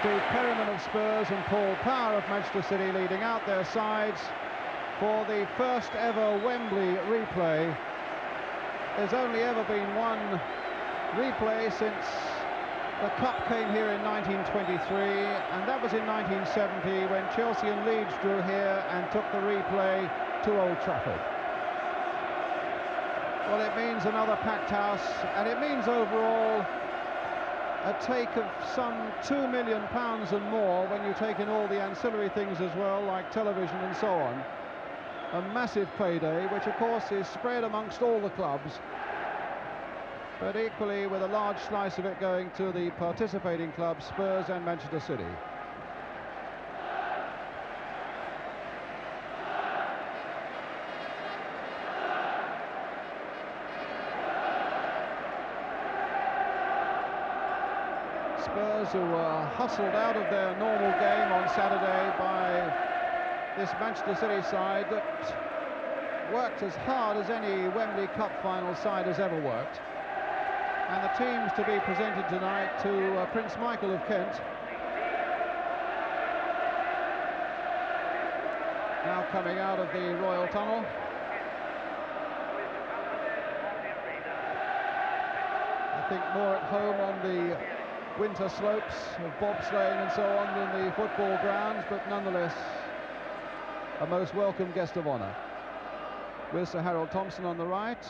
Steve Perryman of Spurs and Paul Power of Manchester City leading out their sides for the first ever Wembley replay. There's only ever been one replay since the Cup came here in 1923, and that was in 1970 when Chelsea and Leeds drew here and took the replay to Old Trafford. Well, it means another packed house, and it means overall a take of some £2 million and more when you take in all the ancillary things as well, like television and so on. A massive payday, which of course is spread amongst all the clubs, but equally with a large slice of it going to the participating clubs, Spurs and Manchester City. Spurs, who were hustled out of their normal game on Saturday by this Manchester City side that worked as hard as any Wembley Cup final side has ever worked. And the teams to be presented tonight to Prince Michael of Kent. Now coming out of the Royal Tunnel. I think more at home on the winter slopes of bobsleighing and so on than the football grounds, but nonetheless a most welcome guest of honour. With Sir Harold Thompson on the right,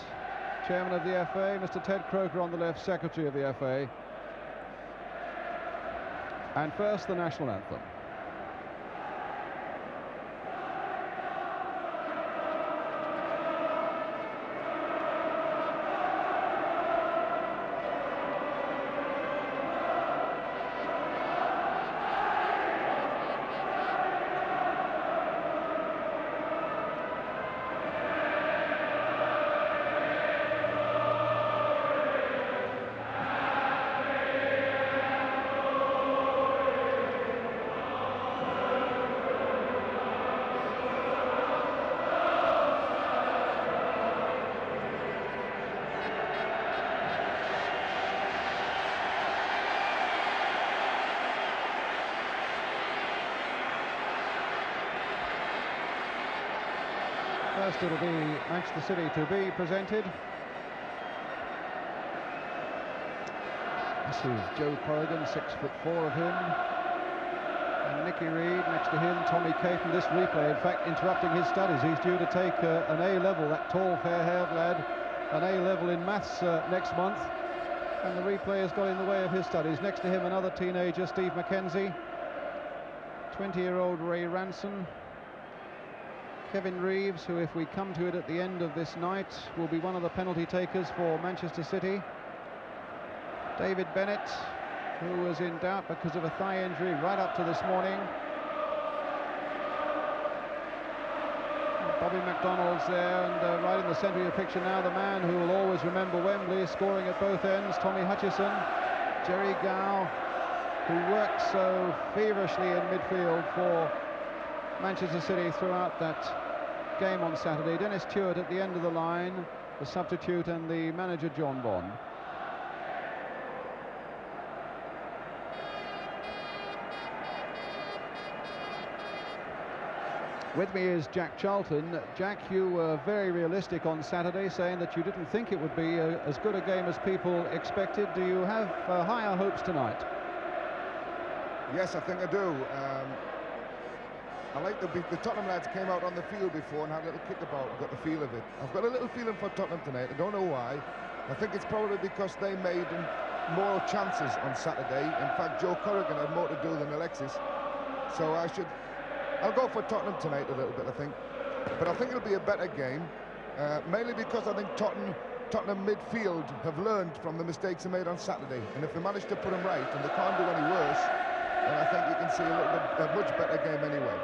Chairman of the FA, Mr. Ted Croker on the left, Secretary of the FA. And first, the national anthem. First it'll be Manchester City to be presented. This is Joe Corrigan, 6'4" of him. And Nicky Reed next to him, Tommy Caton. This replay, in fact, interrupting his studies. He's due to take an A-level, that tall, fair-haired lad, an A-level in maths next month. And the replay has got in the way of his studies. Next to him, another teenager, Steve McKenzie. 20-year-old Ray Ranson. Kevin Reeves, who, if we come to it at the end of this night, will be one of the penalty takers for Manchester City. David Bennett, who was in doubt because of a thigh injury right up to this morning. Bobby McDonald's there, and right in the centre of your picture now, the man who will always remember Wembley, scoring at both ends, Tommy Hutchison. Jerry Gow, who worked so feverishly in midfield for Manchester City throughout that game on Saturday. Dennis Stewart at the end of the line, the substitute, and the manager John Bond. With me is Jack Charlton. Jack, you were very realistic on Saturday, saying that you didn't think it would be as good a game as people expected. Do you have higher hopes tonight? Yes, I think I do. I like the Tottenham lads came out on the field before and had a little kickabout, got the feel of it. I've got a little feeling for Tottenham tonight. I don't know why. I think it's probably because they made more chances on Saturday. In fact, Joe Corrigan had more to do than Alexis. So I'll go for Tottenham tonight a little bit, I think. But I think it'll be a better game, mainly because I think Tottenham midfield have learned from the mistakes they made on Saturday. And if they manage to put them right, and they can't do any worse, then I think you can see a much better game anyway.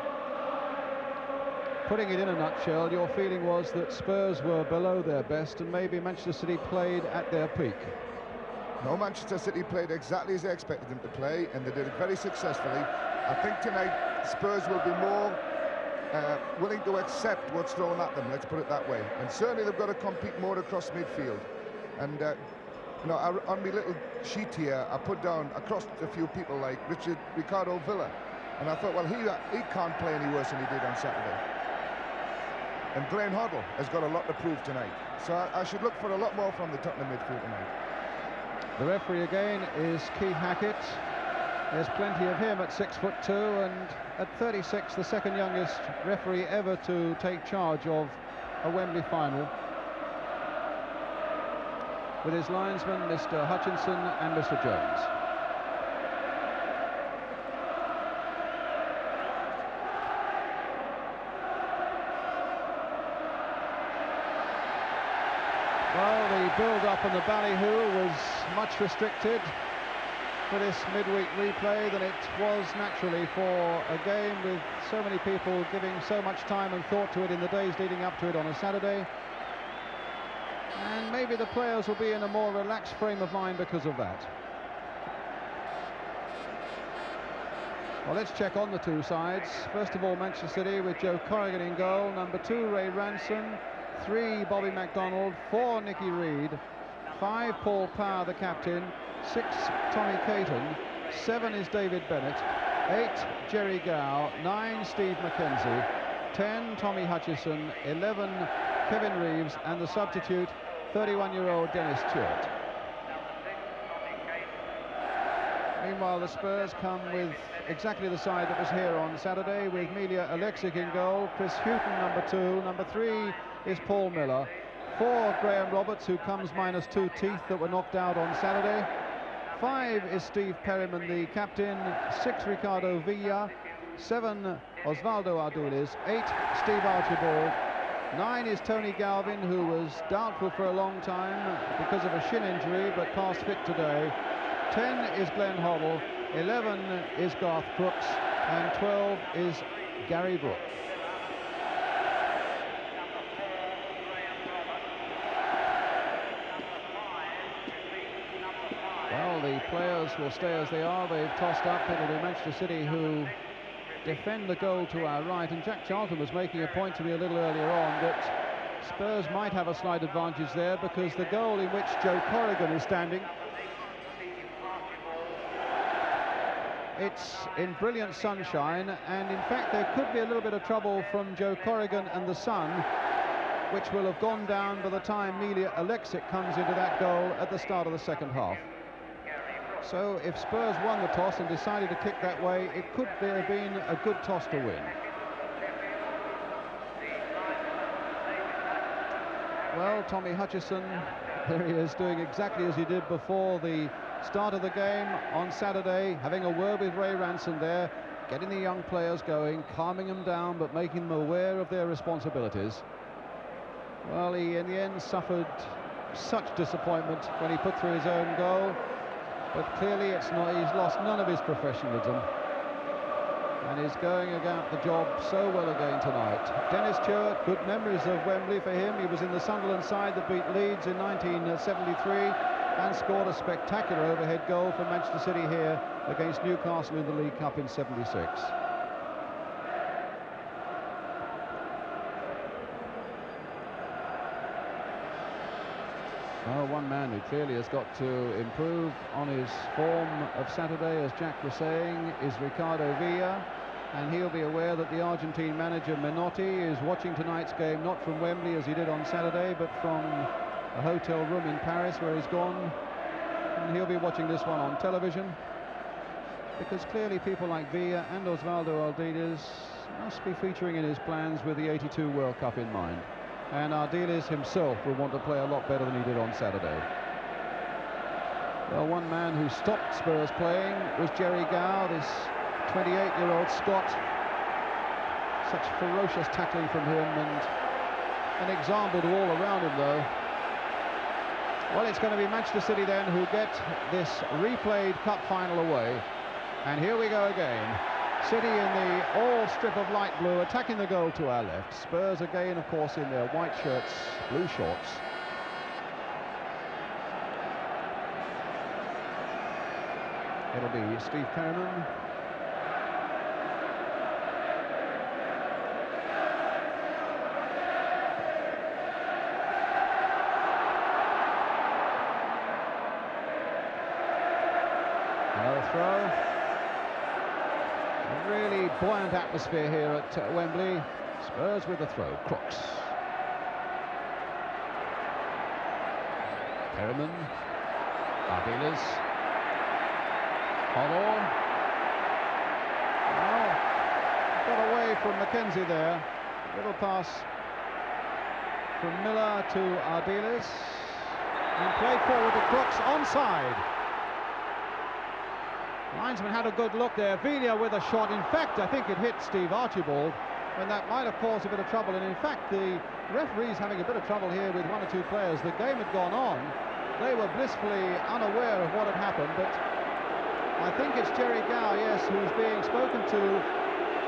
Putting it in a nutshell, your feeling was that Spurs were below their best and maybe Manchester City played at their peak. No, Manchester City played exactly as they expected them to play, and they did it very successfully. I think tonight Spurs will be more willing to accept what's thrown at them, let's put it that way. And certainly they've got to compete more across midfield. And You know, on my little sheet here, I put down across a few people like Ricardo Villa, and I thought, well, he can't play any worse than he did on Saturday. And Glenn Hoddle has got a lot to prove tonight, so I should look for a lot more from the Tottenham midfield tonight. The referee again is Keith Hackett. There's plenty of him at 6'2", and at 36, the second youngest referee ever to take charge of a Wembley final, with his linesmen Mr. Hutchinson and Mr. Jones. Well, the build-up and the ballyhoo was much restricted for this midweek replay than it was naturally for a game with so many people giving so much time and thought to it in the days leading up to it on a Saturday. And maybe the players will be in a more relaxed frame of mind because of that. Well, let's check on the two sides. First of all, Manchester City with Joe Corrigan in goal. Number 2, Ray Ranson. 3, Bobby MacDonald. 4, Nicky Reed. 5, Paul Power, the captain. 6, Tommy Caton. 7 is David Bennett. 8, Jerry Gow. 9, Steve McKenzie. 10, Tommy Hutchison. 11, Kevin Reeves, and the substitute, 31-year-old Dennis Stewart. Meanwhile, the Spurs come with exactly the side that was here on Saturday, with Milja Alexic in goal, Chris Hughton number 2, number 3 is Paul Miller, 4 Graham Roberts, who comes minus 2 teeth that were knocked out on Saturday, 5 is Steve Perryman, the captain, 6 Ricardo Villa, 7 Osvaldo Ardiles, 8 Steve Archibald, 9 is Tony Galvin, who was doubtful for a long time because of a shin injury but passed fit today. 10 is Glenn Hoddle, 11 is Garth Brooks, and 12 is Gary Brooke. Well, the players will stay as they are. They've tossed up. It'll be Manchester City who defend the goal to our right, and Jack Charlton was making a point to me a little earlier on that Spurs might have a slight advantage there, because the goal in which Joe Corrigan is standing, it's in brilliant sunshine, and in fact there could be a little bit of trouble from Joe Corrigan and the sun, which will have gone down by the time Milja Alexic comes into that goal at the start of the second half. So if Spurs won the toss and decided to kick that way, it could have been a good toss to win. Well, Tommy Hutchison, there he is, doing exactly as he did before the start of the game on Saturday, having a word with Ray Ranson there, getting the young players going, calming them down, but making them aware of their responsibilities. Well, he in the end suffered such disappointment when he put through his own goal, but clearly it's not, he's lost none of his professionalism, and he's going about the job so well again tonight. Dennis Stewart, good memories of Wembley for him. He was in the Sunderland side that beat Leeds in 1973 and scored a spectacular overhead goal for Manchester City here against Newcastle in the League Cup in '76. Well, one man who clearly has got to improve on his form of Saturday, as Jack was saying, is Ricardo Villa, and he'll be aware that the Argentine manager Menotti is watching tonight's game not from Wembley as he did on Saturday, but from a hotel room in Paris where he's gone, and he'll be watching this one on television, because clearly people like Villa and Osvaldo Ardiles must be featuring in his plans with the '82 World Cup in mind. And Ardiles himself will want to play a lot better than he did on Saturday. Well, one man who stopped Spurs playing was Jerry Gow, this 28-year-old Scot. Such ferocious tackling from him, and an example to all around him, though. Well, it's going to be Manchester City then who get this replayed cup final away. And here we go again. City in the all strip of light blue, attacking the goal to our left. Spurs again, of course, in their white shirts, blue shorts. It'll be Steve Perryman. Another throw. A really buoyant atmosphere here at Wembley. Spurs with the throw. Crooks. Perryman. Ardiles. Holloway. Well, got away from Mackenzie there. Little pass from Miller to Ardiles. And played forward to Crooks, onside. Linesman had a good look there. Villa with a shot. In fact, I think it hit Steve Archibald, when that might have caused a bit of trouble. And in fact, the referee's having a bit of trouble here with one or two players. The game had gone on. They were blissfully unaware of what had happened, but I think it's Jerry Gow, yes, who's being spoken to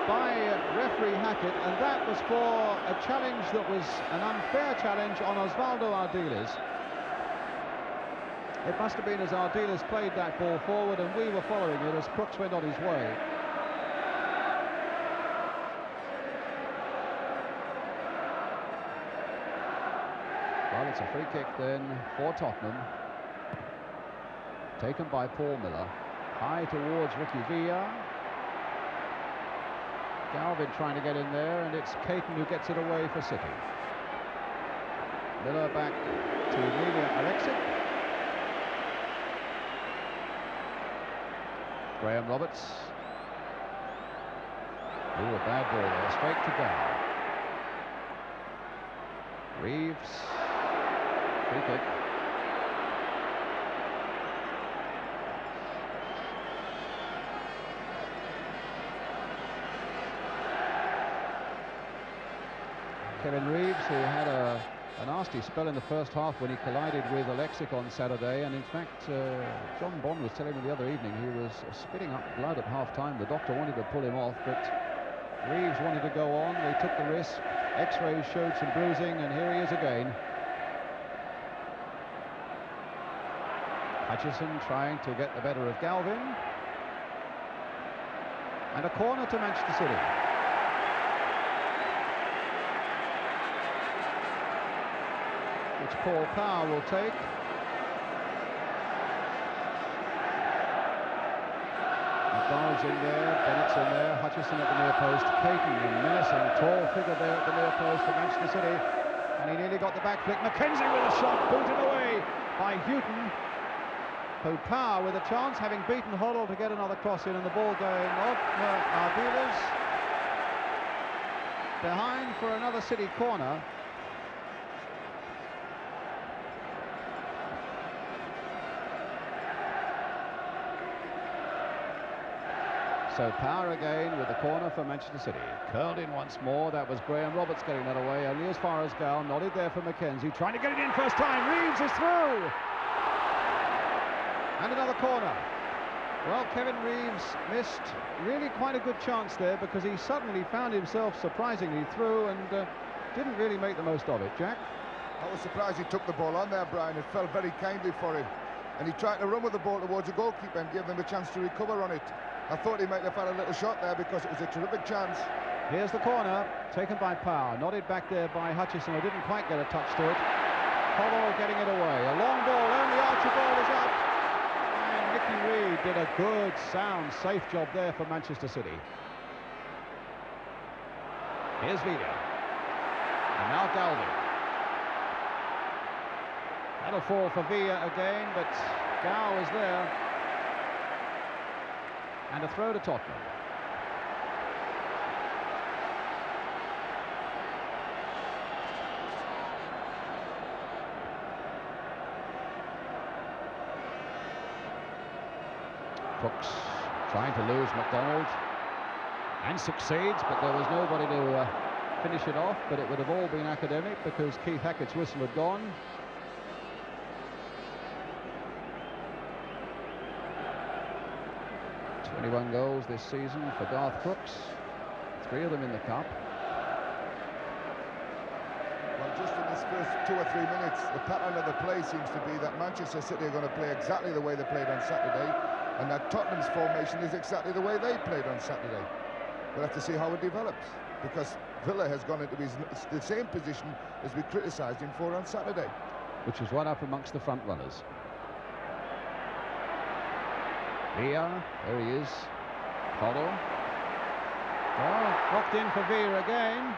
by referee Hackett, and that was for a challenge that was an unfair challenge on Osvaldo Ardiles. It must have been as Ardiles played that ball forward, and we were following it as Crooks went on his way. Well, it's a free kick then for Tottenham, taken by Paul Miller, high towards Ricky Villa. Galvin trying to get in there, and it's Caton who gets it away for City. Miller back to Miljan Alexic. Graham Roberts. Ooh, a bad ball there, straight to Gow. Reeves. Free kick. Kevin Reeves, who had a nasty spell in the first half when he collided with Alexic on Saturday, and in fact John Bond was telling me the other evening he was spitting up blood at half-time. The doctor wanted to pull him off, but Reeves wanted to go on. They took the risk. X-rays showed some bruising, and here he is again. Hutchison trying to get the better of Galvin. And a corner to Manchester City. Which Paul Power will take. McDonald's in there, Bennett's in there, Hutchison at the near post, Caton, a menacing tall figure there at the near post for Manchester City, and he nearly got the back flick. Mackenzie with a shot, booted away by Houghton. Power with a chance, having beaten Hoddle to get another cross in, and the ball going off Ardiles. Behind for another City corner. So Power again with the corner for Manchester City. Curled in once more. That was Graham Roberts getting that away. Only as far as Gow. Nodded there for Mackenzie. Trying to get it in first time. Reeves is through. And another corner. Well, Kevin Reeves missed really quite a good chance there, because he suddenly found himself surprisingly through and didn't really make the most of it. Jack? I was surprised he took the ball on there, Brian. It fell very kindly for him. And he tried to run with the ball towards the goalkeeper and give them a chance to recover on it. I thought he might have had a little shot there, because it was a terrific chance. Here's the corner, taken by Power. Nodded back there by Hutchison, who didn't quite get a touch to it. Hoddle getting it away. A long ball, only Archibald is up. And Nicky Reed did a good, sound, safe job there for Manchester City. Here's Villa. And now Galvin. That'll fall for Villa again, but Gow is there. And a throw to Tottenham. Crooks trying to lose McDonald, and succeeds, but there was nobody to finish it off. But it would have all been academic, because Keith Hackett's whistle had gone. One goals this season for Garth Crooks, 3 of them in the cup. Well, just in this first 2 or 3 minutes, the pattern of the play seems to be that Manchester City are going to play exactly the way they played on Saturday, and that Tottenham's formation is exactly the way they played on Saturday. We'll have to see how it develops, because Villa has gone into the same position as we criticised him for on Saturday. Which was right up amongst the front runners. Villa, there he is. Hoddle. Well, knocked in for Villa again.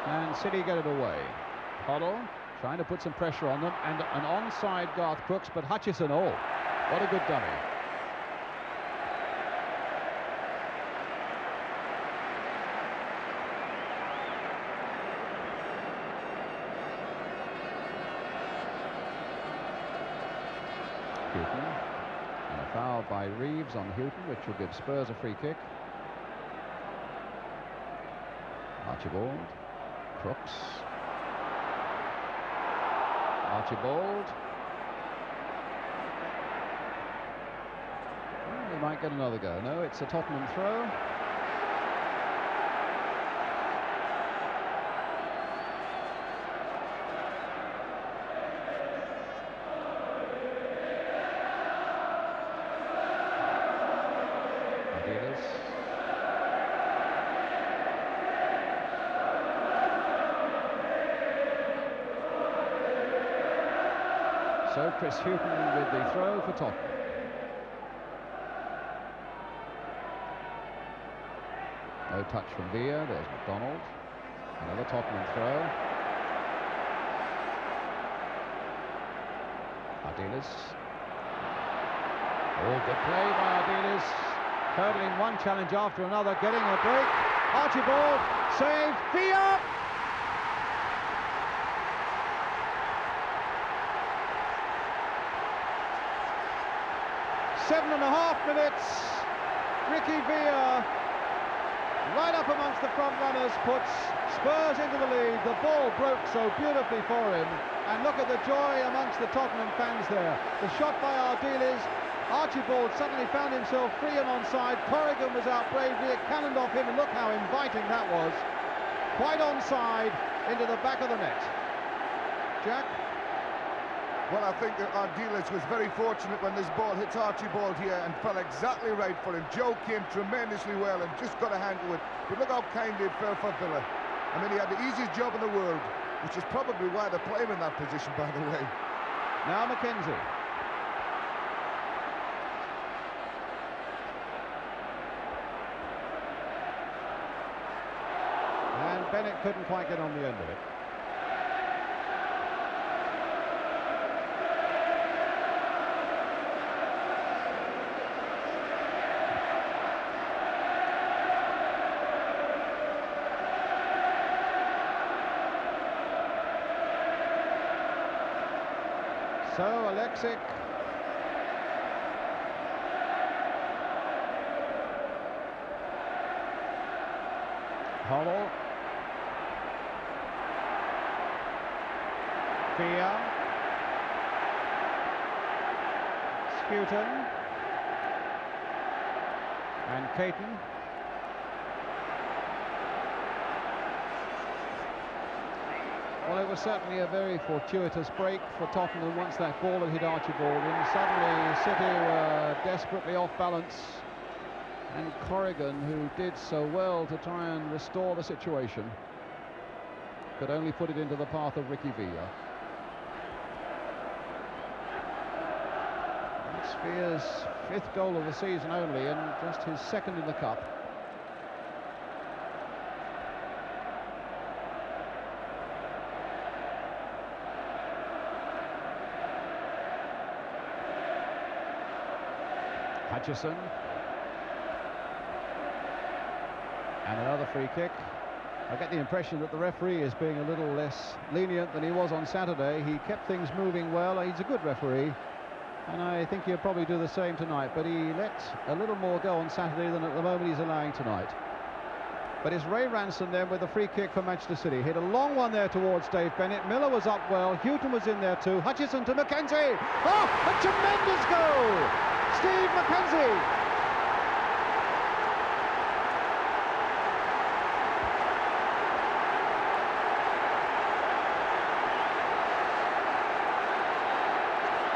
And City get it away. Hoddle trying to put some pressure on them, and an onside Garth Crooks, but Hutchison, oh, what a good dummy. Houghton, and a foul by Reeves on Houghton, which will give Spurs a free kick. Archibald, Crooks, Archibald. Well, they might get another go. No, it's a Tottenham throw. So Chris Houghton with the throw for Tottenham. No touch from Villa. There's McDonald. Another Tottenham throw. Ardiles. Oh, good play by Ardiles. Hurdling one challenge after another, getting a break. Archibald saved. Villa! 7.5 minutes. Ricky Villa, right up amongst the front runners, puts Spurs into the lead. The ball broke so beautifully for him, and look at the joy amongst the Tottenham fans there. The shot by Ardiles. Archibald suddenly found himself free and onside. Corrigan was out bravely. It cannoned off him, and look how inviting that was. Quite onside into the back of the net. Jack? Well, I think that Ardiles was very fortunate when this ball hits Archibald here and fell exactly right for him. Joe came tremendously well and just got a hand to it. But look how kindly it fell for Villa. I mean, he had the easiest job in the world, which is probably why they're playing in that position, by the way. Now Mackenzie. And Bennett couldn't quite get on the end of it. So Alexic Hoddle, Villa, Sputum, and Caton. Well, it was certainly a very fortuitous break for Tottenham once that ball had hit Archibald, and suddenly City were desperately off balance, and Corrigan, who did so well to try and restore the situation, could only put it into the path of Ricky Villa. That's Villa's 5th goal of the season only, and just his 2nd in the cup. Hutchison, and another free kick. I get the impression that the referee is being a little less lenient than he was on Saturday. He kept things moving well. He's a good referee, and I think he'll probably do the same tonight, but he let a little more go on Saturday than at the moment he's allowing tonight. But it's Ray Ranson then with the free kick for Manchester City. Hit a long one there towards Dave Bennett. Miller was up well. Houghton was in there too. Hutchison to Mackenzie. Oh, a tremendous goal! Steve Mackenzie.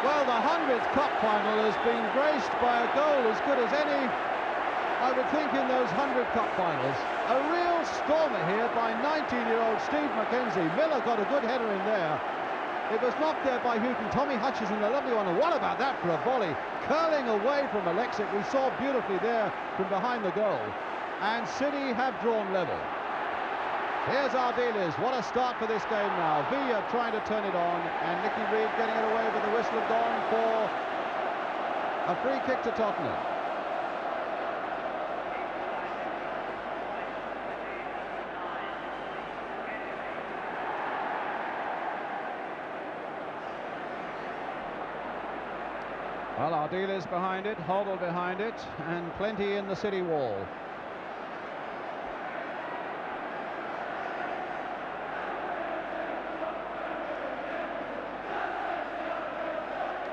Well, the 100th cup final has been graced by a goal as good as any, I would think, in those 100 cup finals. A real stormer here by 19-year-old Steve Mackenzie. Miller got a good header in there. It was knocked there by Houghton. Tommy Hutchison, a lovely one. And what about that for a volley? Curling away from Alexic. We saw beautifully there from behind the goal. And City have drawn level. Here's Ardiles. What a start for this game now. Villa trying to turn it on. And Nicky Reed getting it away, but the whistle have gone for a free kick to Tottenham. Well, Ardiles behind it, Hoddle behind it, and plenty in the City wall.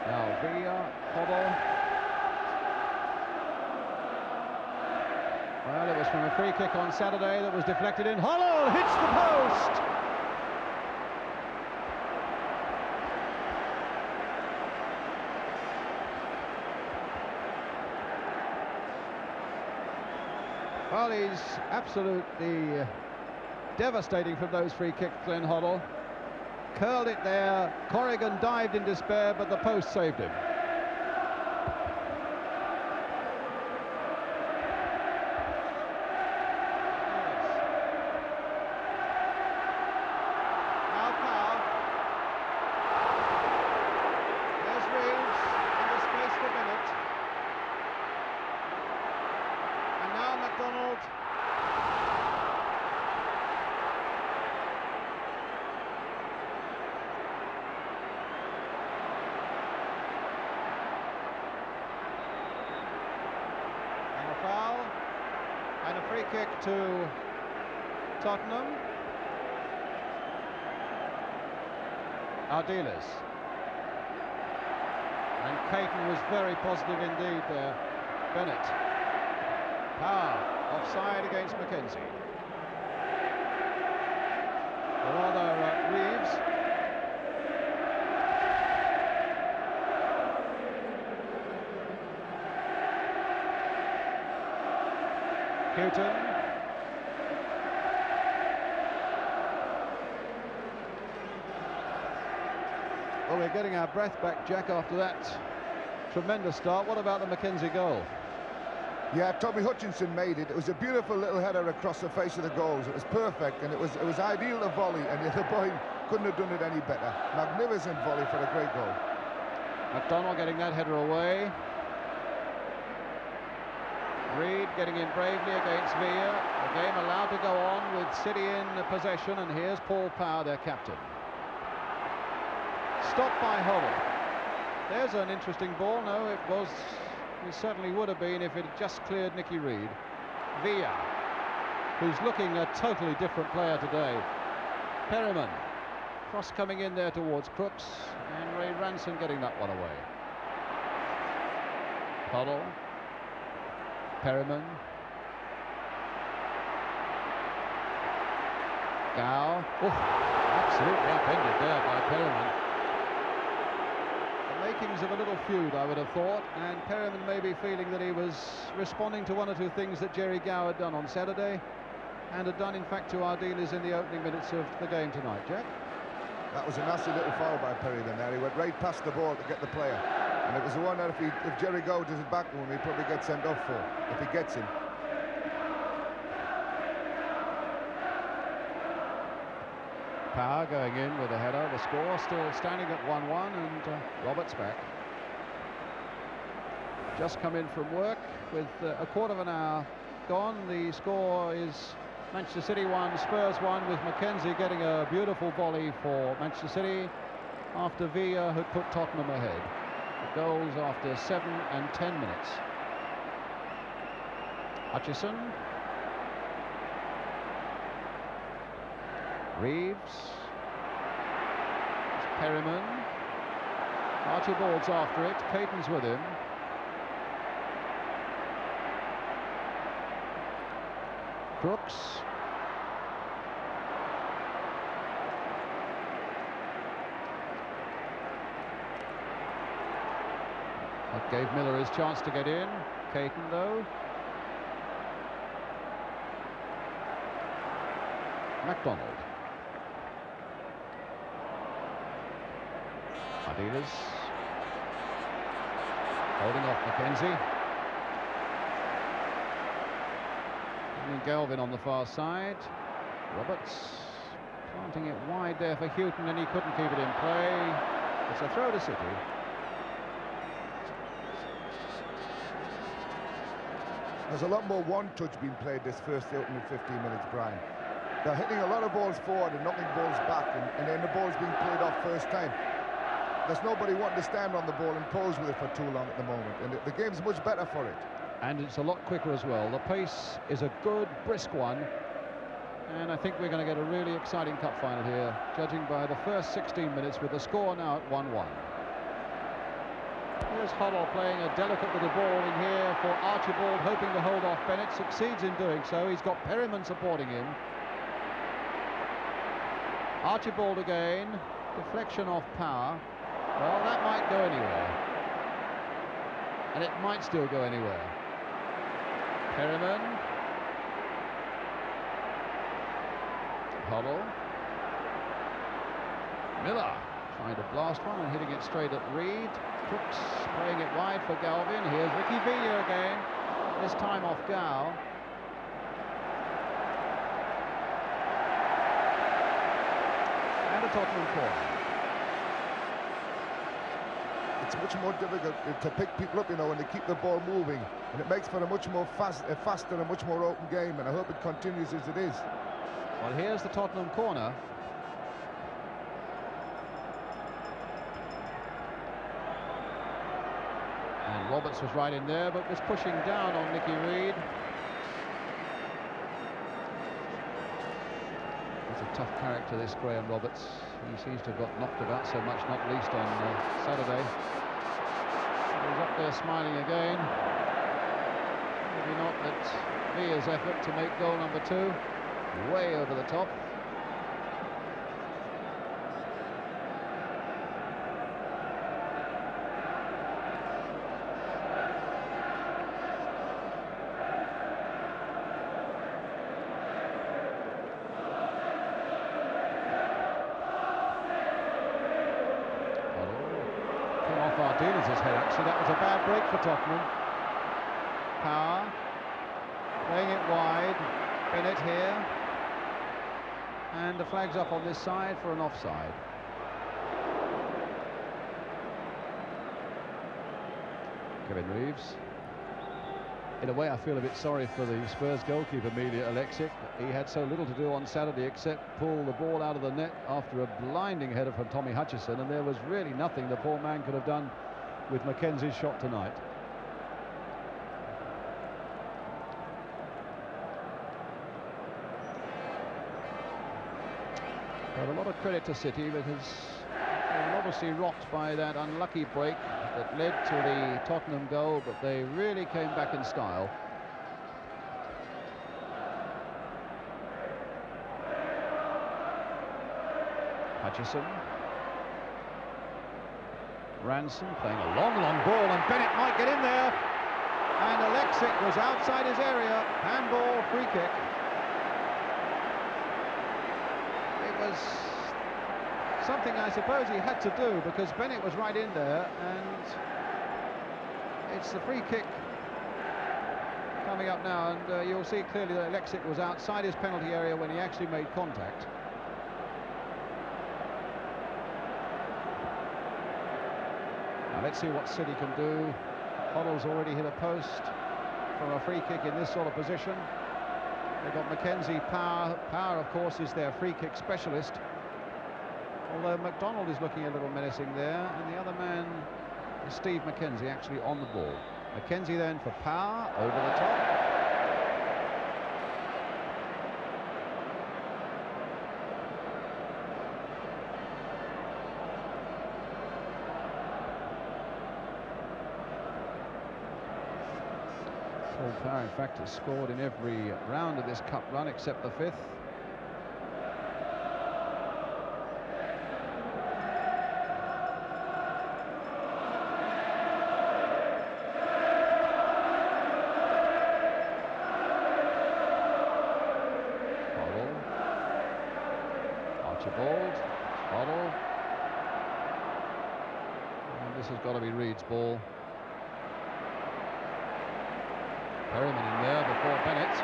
Now Villa, Hoddle. Well, it was from a free kick on Saturday that was deflected in. Hoddle hits the post! Well, he's absolutely devastating from those free kicks, Glenn Hoddle. Curled it there. Corrigan dived in despair, but the post saved him. Now Powell. There's Reeves in the space for Bennett. And now McDonald. And a foul. And a free kick to Tottenham. Ardiles. And Caton was very positive indeed there. Bennett. Power, offside against Mackenzie. Or rather, Reeves. Houghton. Well, we're getting our breath back, Jack, after that tremendous start. What about the Mackenzie goal? Yeah, Tommy Hutchinson made it. It was a beautiful little header across the face of the goals. It was perfect, and it was ideal to volley, and the boy couldn't have done it any better. Magnificent volley for a great goal. McDonald getting that header away. Reed getting in bravely against Villa. The game allowed to go on with City in possession, and here's Paul Power, their captain. Stopped by Hoddle. There's an interesting ball. No, it certainly would have been if it had just cleared Nicky Reed. Villa, who's looking a totally different player today. Perryman, cross coming in there towards Crooks, and Ray Ranson getting that one away. Hoddle, Perryman, Gow. Absolutely upended there by Perryman. Makings of a little feud, I would have thought, and Perryman may be feeling that he was responding to one or two things that Jerry Gow had done on Saturday, and had done in fact to Ardiles in the opening minutes of the game tonight. Jack? That was a nasty little foul by Perryman there. He went right past the ball to get the player, and it was the one that if Jerry Gow does it back to him, he'd probably get sent off for, if he gets him. Power going in with a header. The score still standing at 1-1, and Roberts back. Just come in from work with a quarter of an hour gone. The score is Manchester City 1, Spurs 1, with Mackenzie getting a beautiful volley for Manchester City after Villa had put Tottenham ahead. The goals after 7 and 10 minutes. Hutchison. Reeves. Perryman. Archibald's after it. Caton's with him. Crooks. That gave Miller his chance to get in. Caton, though. McDonald. Adidas holding off Mackenzie. And Galvin on the far side. Roberts planting it wide there for Houghton, and he couldn't keep it in play. It's a throw to City. There's a lot more one-touch being played this first opening 15 minutes, Brian. They're hitting a lot of balls forward and knocking balls back, and then the ball's being played off first time. There's nobody wanting to stand on the ball and pose with it for too long at the moment, and the game's much better for it. And it's a lot quicker as well. The pace is a good, brisk one. And I think we're going to get a really exciting cup final here, judging by the first 16 minutes with the score now at 1-1. Here's Hoddle playing a delicate little ball in here for Archibald, hoping to hold off Bennett. Succeeds in doing so. He's got Perryman supporting him. Archibald again. Deflection off Power. Well, that might go anywhere. And it might still go anywhere. Perryman. Hoddle. Miller trying to blast one and hitting it straight at Reed. Crooks playing it wide for Galvin. Here's Ricky Villa again, this time off Gow. And a Tottenham corner. It's much more difficult to pick people up, you know, when they keep the ball moving, and it makes for a much more faster and much more open game, and I hope it continues as it is. Well, here's the Tottenham corner. And Roberts was right in there, but was pushing down on Nicky Reed. He's a tough character, this Graham Roberts. He seems to have got knocked about so much, not least on Saturday. He's up there smiling again. Maybe not at Villa's effort to make goal number 2. Way over the top. Came off Ardiles' head, actually. That was a bad break for Tottenham. Power playing it wide. Bennett here. And the flag's up on this side for an offside. Kevin Reeves. In a way, I feel a bit sorry for the Spurs goalkeeper, Milja Alexic. He had so little to do on Saturday except pull the ball out of the net after a blinding header from Tommy Hutchison, and there was really nothing the poor man could have done with Mackenzie's shot tonight. But a lot of credit to City, because they were obviously rocked by that unlucky break that led to the Tottenham goal, but they really came back in style. Hutchison. Ransom playing a long ball, and Bennett might get in there. And Alexic was outside his area. Handball, free kick. Was something I suppose he had to do, because Bennett was right in there, and it's the free kick coming up now, and you'll see clearly that Alexic was outside his penalty area when he actually made contact. Now let's see what City can do. Hoddle's already hit a post from a free kick in this sort of position. They've got Mackenzie. Power, of course, is their free kick specialist. Although McDonald is looking a little menacing there, and the other man is Steve Mackenzie, actually on the ball. Mackenzie then for Power, over the top. Power, in fact, has scored in every round of this cup run except the 5th. Hoddle. Archibald. Hoddle. This has got to be Reed's ball. Perryman in there before Bennett.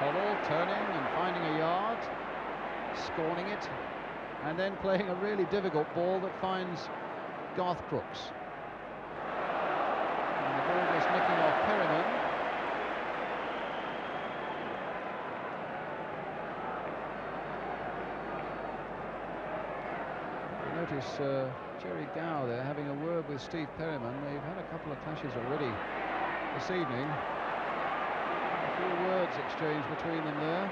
Hoddle turning and finding a yard, scorning it, and then playing a really difficult ball that finds Garth Crooks. And the ball just nicking off Perryman. Notice Jerry Gow there having a word with Steve Perryman. They've had a couple of clashes already this evening. A few words exchanged between them there.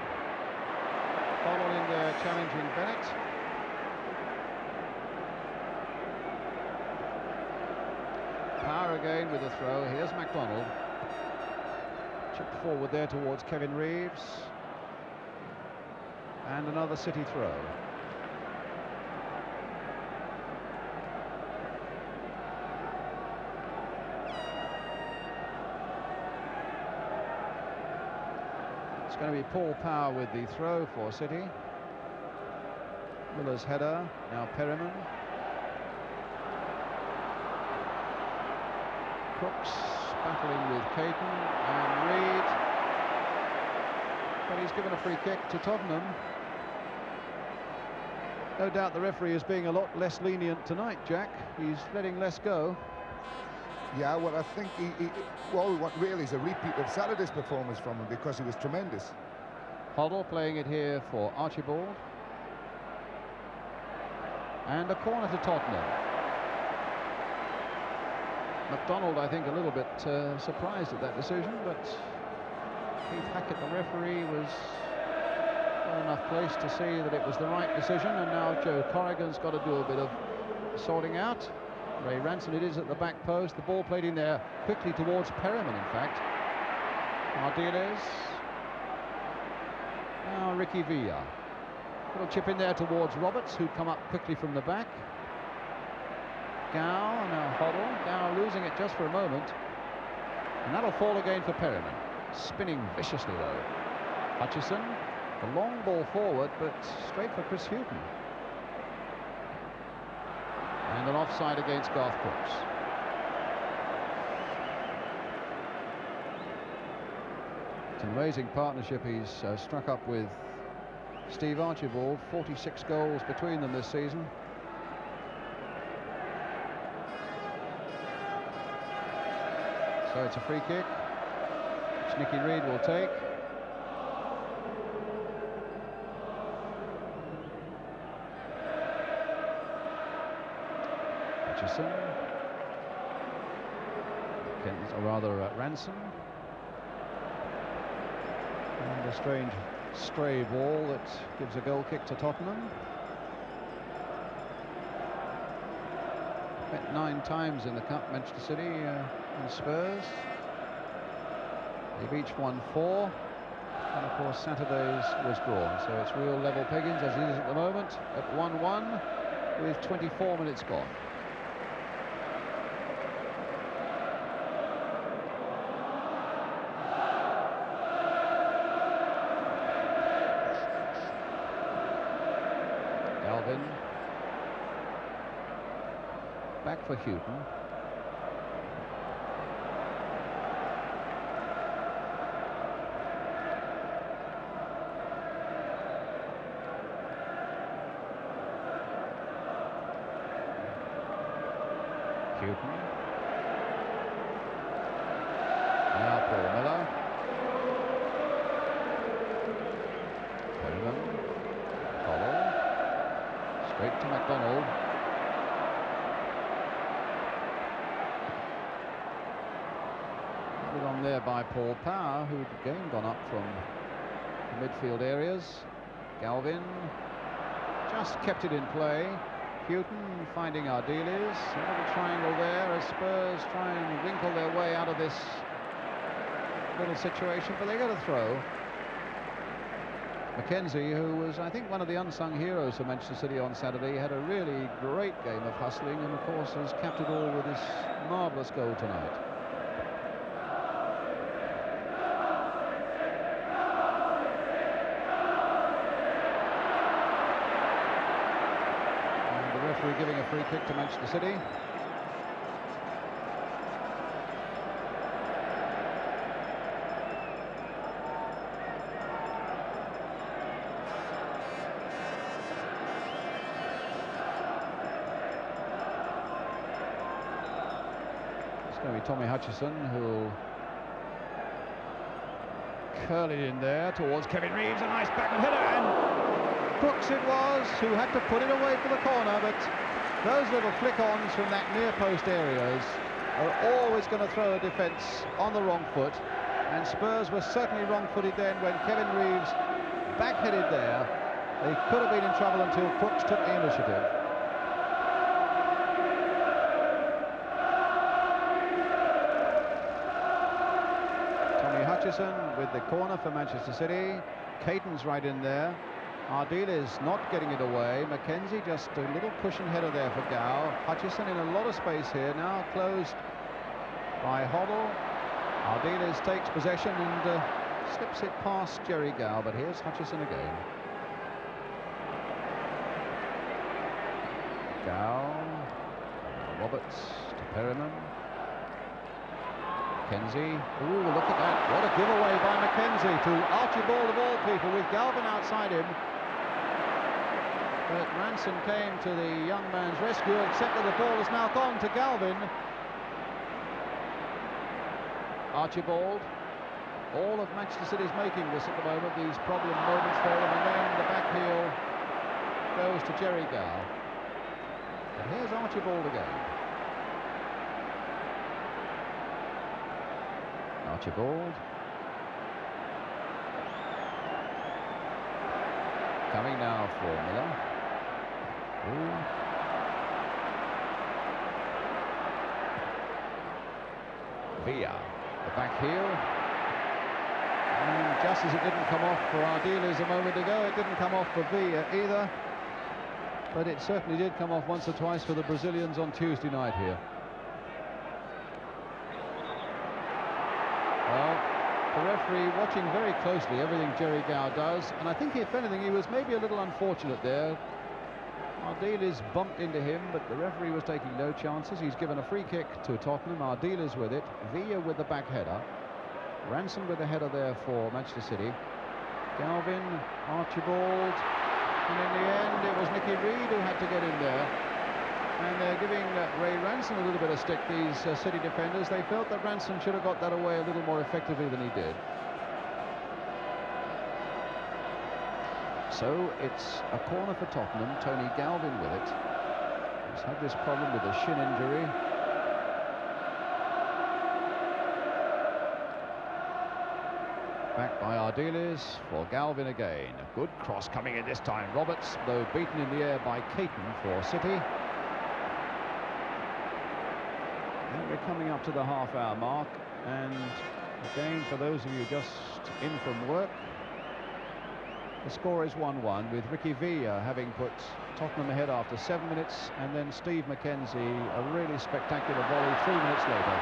Hoddle in there challenging Bennett. Power again with the throw. Here's MacDonald. Chipped forward there towards Kevin Reeves. And another City throw. It's going to be Paul Power with the throw for City. Miller's header, now Perryman. Crooks battling with Caton and Reed. But he's given a free kick to Tottenham. No doubt the referee is being a lot less lenient tonight, Jack. He's letting less go. Yeah, well, I think all we want really is a repeat of Saturday's performance from him, because he was tremendous. Hoddle playing it here for Archibald. And a corner to Tottenham. MacDonald, I think, a little bit surprised at that decision, but Keith Hackett, the referee, was well enough placed to see that it was the right decision, and now Joe Corrigan's got to do a bit of sorting out. Ray Ranson it is at the back post. The ball played in there quickly towards Perryman, in fact. Ardiles. Now Ricky Villa. Little chip in there towards Roberts, who'd come up quickly from the back. Gow, now Hoddle. Gow losing it just for a moment. And that'll fall again for Perryman. Spinning viciously, though. Hutchison. The long ball forward, but straight for Chris Hughton. And an offside against Garth Crooks. It's an amazing partnership he's struck up with Steve Archibald. 46 goals between them this season. So it's a free kick, which Nicky Reed will take. Hutchison. Or rather, Ranson. And a strange stray ball that gives a goal kick to Tottenham. Met 9 times in the Cup, Manchester City and Spurs. They've each won 4. And of course Saturday's was drawn. So it's real level pickings as it is at the moment at 1-1 with 24 minutes gone. Back for Hughton. Hughton. Now Paul Miller. Perryman. Hoddle. Straight to MacDonald. On there by Paul Power, who'd again gone up from the midfield areas. Galvin just kept it in play. Hughton finding Ardiles. A little triangle there as Spurs try and winkle their way out of this little situation, but they get a throw. Mackenzie, who was, I think, one of the unsung heroes for Manchester City on Saturday, had a really great game of hustling and, of course, has capped it all with this marvellous goal tonight. Giving a free kick to Manchester City. going to be Tommy Hutchison who'll curl it in there towards Kevin Reeves. A nice backward header, and Crooks it was who had to put it away for the corner. But those little flick-ons from that near post areas are always going to throw a defence on the wrong foot, and Spurs were certainly wrong-footed then when Kevin Reeves back-headed there. They could have been in trouble until Crooks took the initiative. Tommy Hutchison with the corner for Manchester City. Caton's right in there. Ardil is not getting it away. Mackenzie just a little cushion header there for Gow. Hutchison in a lot of space here, now closed by Hoddle. Ardiles takes possession and slips it past Jerry Gow, but here's Hutchison again. Gow, Roberts to Perryman. Mackenzie, ooh, look at that, what a giveaway by Mackenzie to Archibald of all people, with Galvin outside him. But Ranson came to the young man's rescue, except that the ball has now gone to Galvin. Archibald, all of Manchester City's making this at the moment, these problem moments for them, and then the back heel goes to Jerry Gow. And here's Archibald again. Archibald. Coming now for Miller. Ooh. Villa, the back heel. And just as it didn't come off for Ardiles a moment ago, it didn't come off for Villa either. But it certainly did come off once or twice for the Brazilians on Tuesday night here. Well, the referee watching very closely everything Jerry Gow does, and I think if anything he was maybe a little unfortunate there. Ardiles bumped into him, but the referee was taking no chances. He's given a free kick to Tottenham. Ardiles with it, Villa with the back header, Ranson with the header there for Manchester City, Galvin, Archibald, and in the end it was Nicky Reed who had to get in there. And they're giving Ray Ranson a little bit of stick, these City defenders. They felt that Ranson should have got that away a little more effectively than he did. So it's a corner for Tottenham. Tony Galvin with it. He's had this problem with a shin injury. Back by Ardiles for Galvin again. A good cross coming in this time. Roberts, though, beaten in the air by Caton for City. And we're coming up to the half-hour mark, and again, for those of you just in from work, the score is 1-1, with Ricky Villa having put Tottenham ahead after 7 minutes, and then Steve Mackenzie, a really spectacular volley 3 minutes later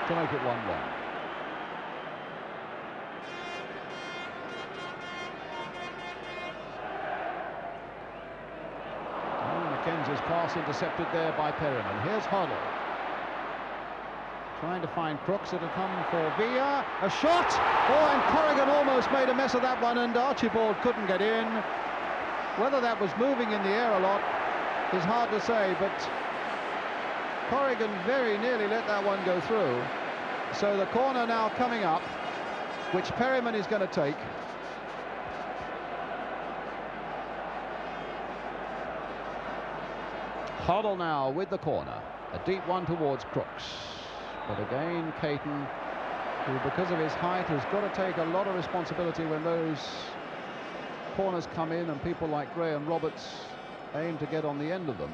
to make it 1-1. Mackenzie's pass intercepted there by Perryman. Here's Hoddle. Trying to find Crooks. It'll come for Villa. A shot! Oh, and Corrigan almost made a mess of that one, and Archibald couldn't get in. Whether that was moving in the air a lot is hard to say, but Corrigan very nearly let that one go through. So the corner now coming up, which Perryman is going to take. Hoddle now with the corner. A deep one towards Crooks. But again, Caton, who because of his height has got to take a lot of responsibility when those corners come in and people like Gray and Roberts aim to get on the end of them.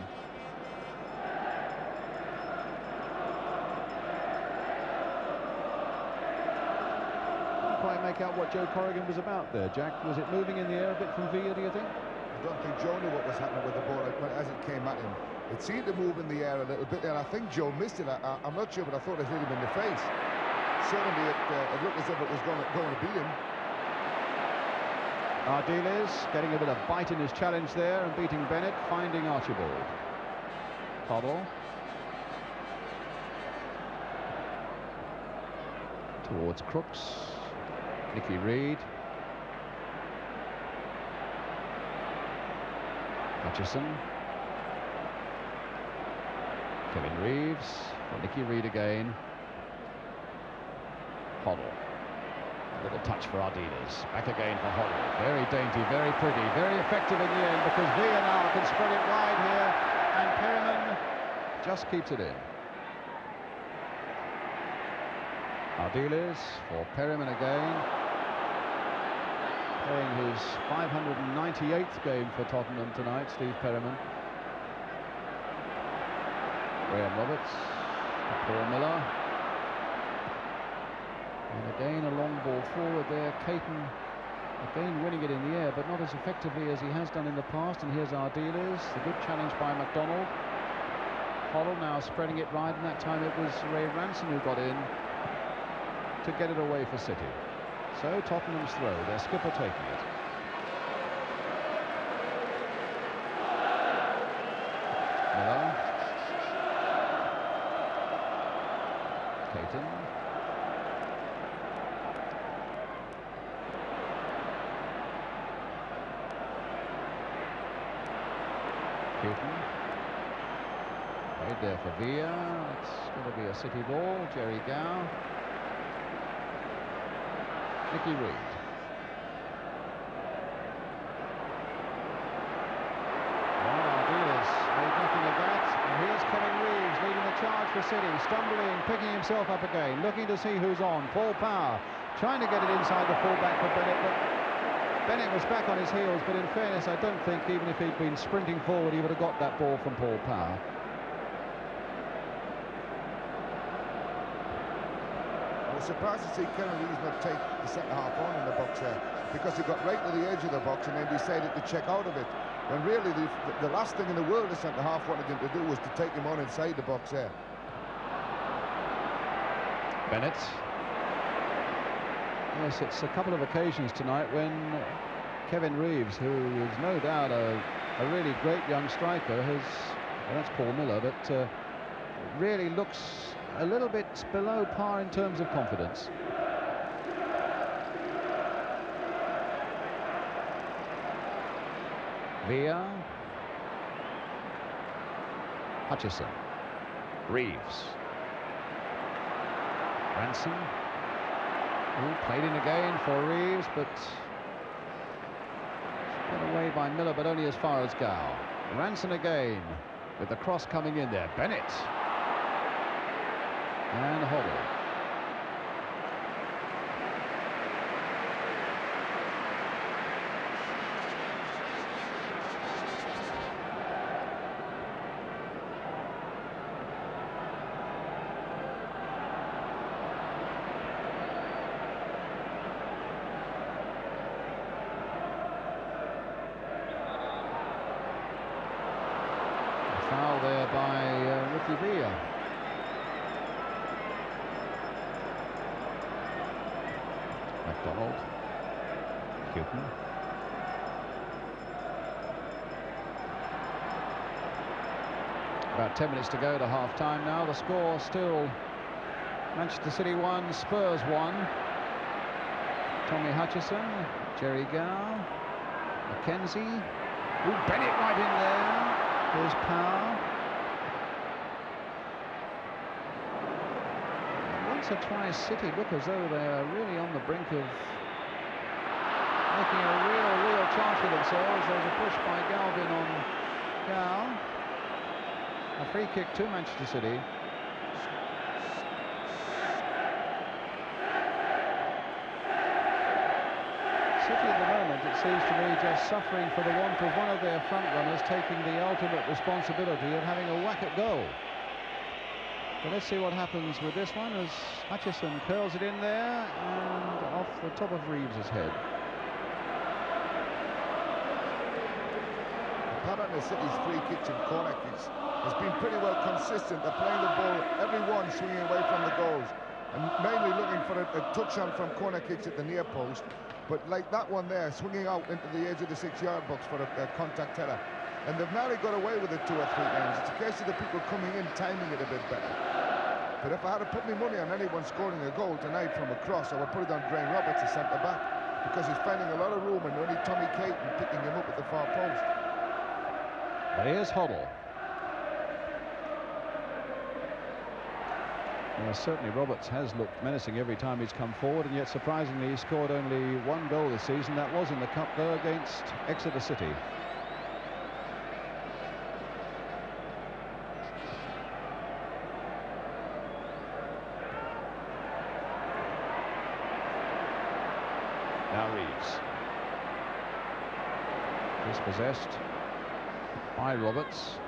Can't quite make out what Joe Corrigan was about there, Jack. Was it moving in the air a bit from Villa, do you think? I don't think Joe knew what was happening with the ball as it came at him. It seemed to move in the air a little bit, and I think Joe missed it. I'm not sure, but I thought it hit him in the face. Certainly, it looked as if it was going to beat him. Ardiles getting a bit of bite in his challenge there and beating Bennett, finding Archibald. Hoddle. Towards Crooks. Nicky Reed. Hutchison. Kevin Reeves, for Nicky Reed again. Hoddle. A little touch for Ardiles. Back again for Hoddle. Very dainty, very pretty, very effective in the end, because Villa now can spread it wide here, and Perryman just keeps it in. Ardiles for Perryman again. Playing his 598th game for Tottenham tonight, Steve Perryman. Graham Roberts, Paul Miller. And again a long ball forward there. Caton again winning it in the air, but not as effectively as he has done in the past. And here's Ardiles, the good challenge by McDonald. Hoddle now spreading it right, and that time it was Ray Ranson who got in to get it away for City. So Tottenham's throw, their skipper taking it. Miller. Caton. Caton. Played there for Villa. It's going to be a City ball. Jerry Gow. Nicky Reed. Ardiles made nothing of that. And here's Kevin Reeves leading the charge for City, stumbling, picking himself up again, looking to see who's on. Paul Power trying to get it inside the fullback for Bennett, but Bennett was back on his heels. But in fairness, I don't think even if he'd been sprinting forward, he would have got that ball from Paul Power. I was surprised to see Kevin Reeves not take the second half on in the box there, because he got right to the edge of the box and then decided to check out of it, when really the last thing in the world the centre half wanted him to do was to take him on inside the box there. Bennett. Yes, it's a couple of occasions tonight when Kevin Reeves, who is no doubt a really great young striker, has, well, that's Paul Miller, but really looks a little bit below par in terms of confidence. Villa. Hutchison. Reeves. Ranson. Played in again for Reeves, but put away by Miller, but only as far as Gow. Ranson again with the cross coming in there. Bennett. And Hoddle. A foul there by Ricky Villa. McDonald. Houghton. About 10 minutes to go to half-time now. The score still Manchester City 1, Spurs 1. Tommy Hutchison, Jerry Gow, Mackenzie. Ooh, Bennett right in there. Here's Power. Once or twice City look as though they are really on the brink of making a real chance for themselves. There's a push by Galvin on Gow. A free kick to Manchester City. City at the moment, it seems to me, just suffering for the want of one of their front runners taking the ultimate responsibility of having a whack at goal. But let's see what happens with this one as Hutchison curls it in there and off the top of Reeves' head. The pattern of City's free kicks and corner kicks has been pretty well consistent. They're playing the ball, everyone swinging away from the goals, and mainly looking for a touch-on from corner kicks at the near post. But like that one there, swinging out into the edge of the 6-yard box for a contact header. And they've nearly got away with it 2 or 3 times. It's a case of the people coming in, timing it a bit better. But if I had to put my money on anyone scoring a goal tonight from a cross, I would put it on Graham Roberts, the centre-back, because he's finding a lot of room and only Tommy Caton picking him up at the far post. But here's Hoddle. Yeah, certainly Roberts has looked menacing every time he's come forward, and yet surprisingly he scored only one goal this season. That was in the cup though, against Exeter City. Now Reeves. Dispossessed by Roberts.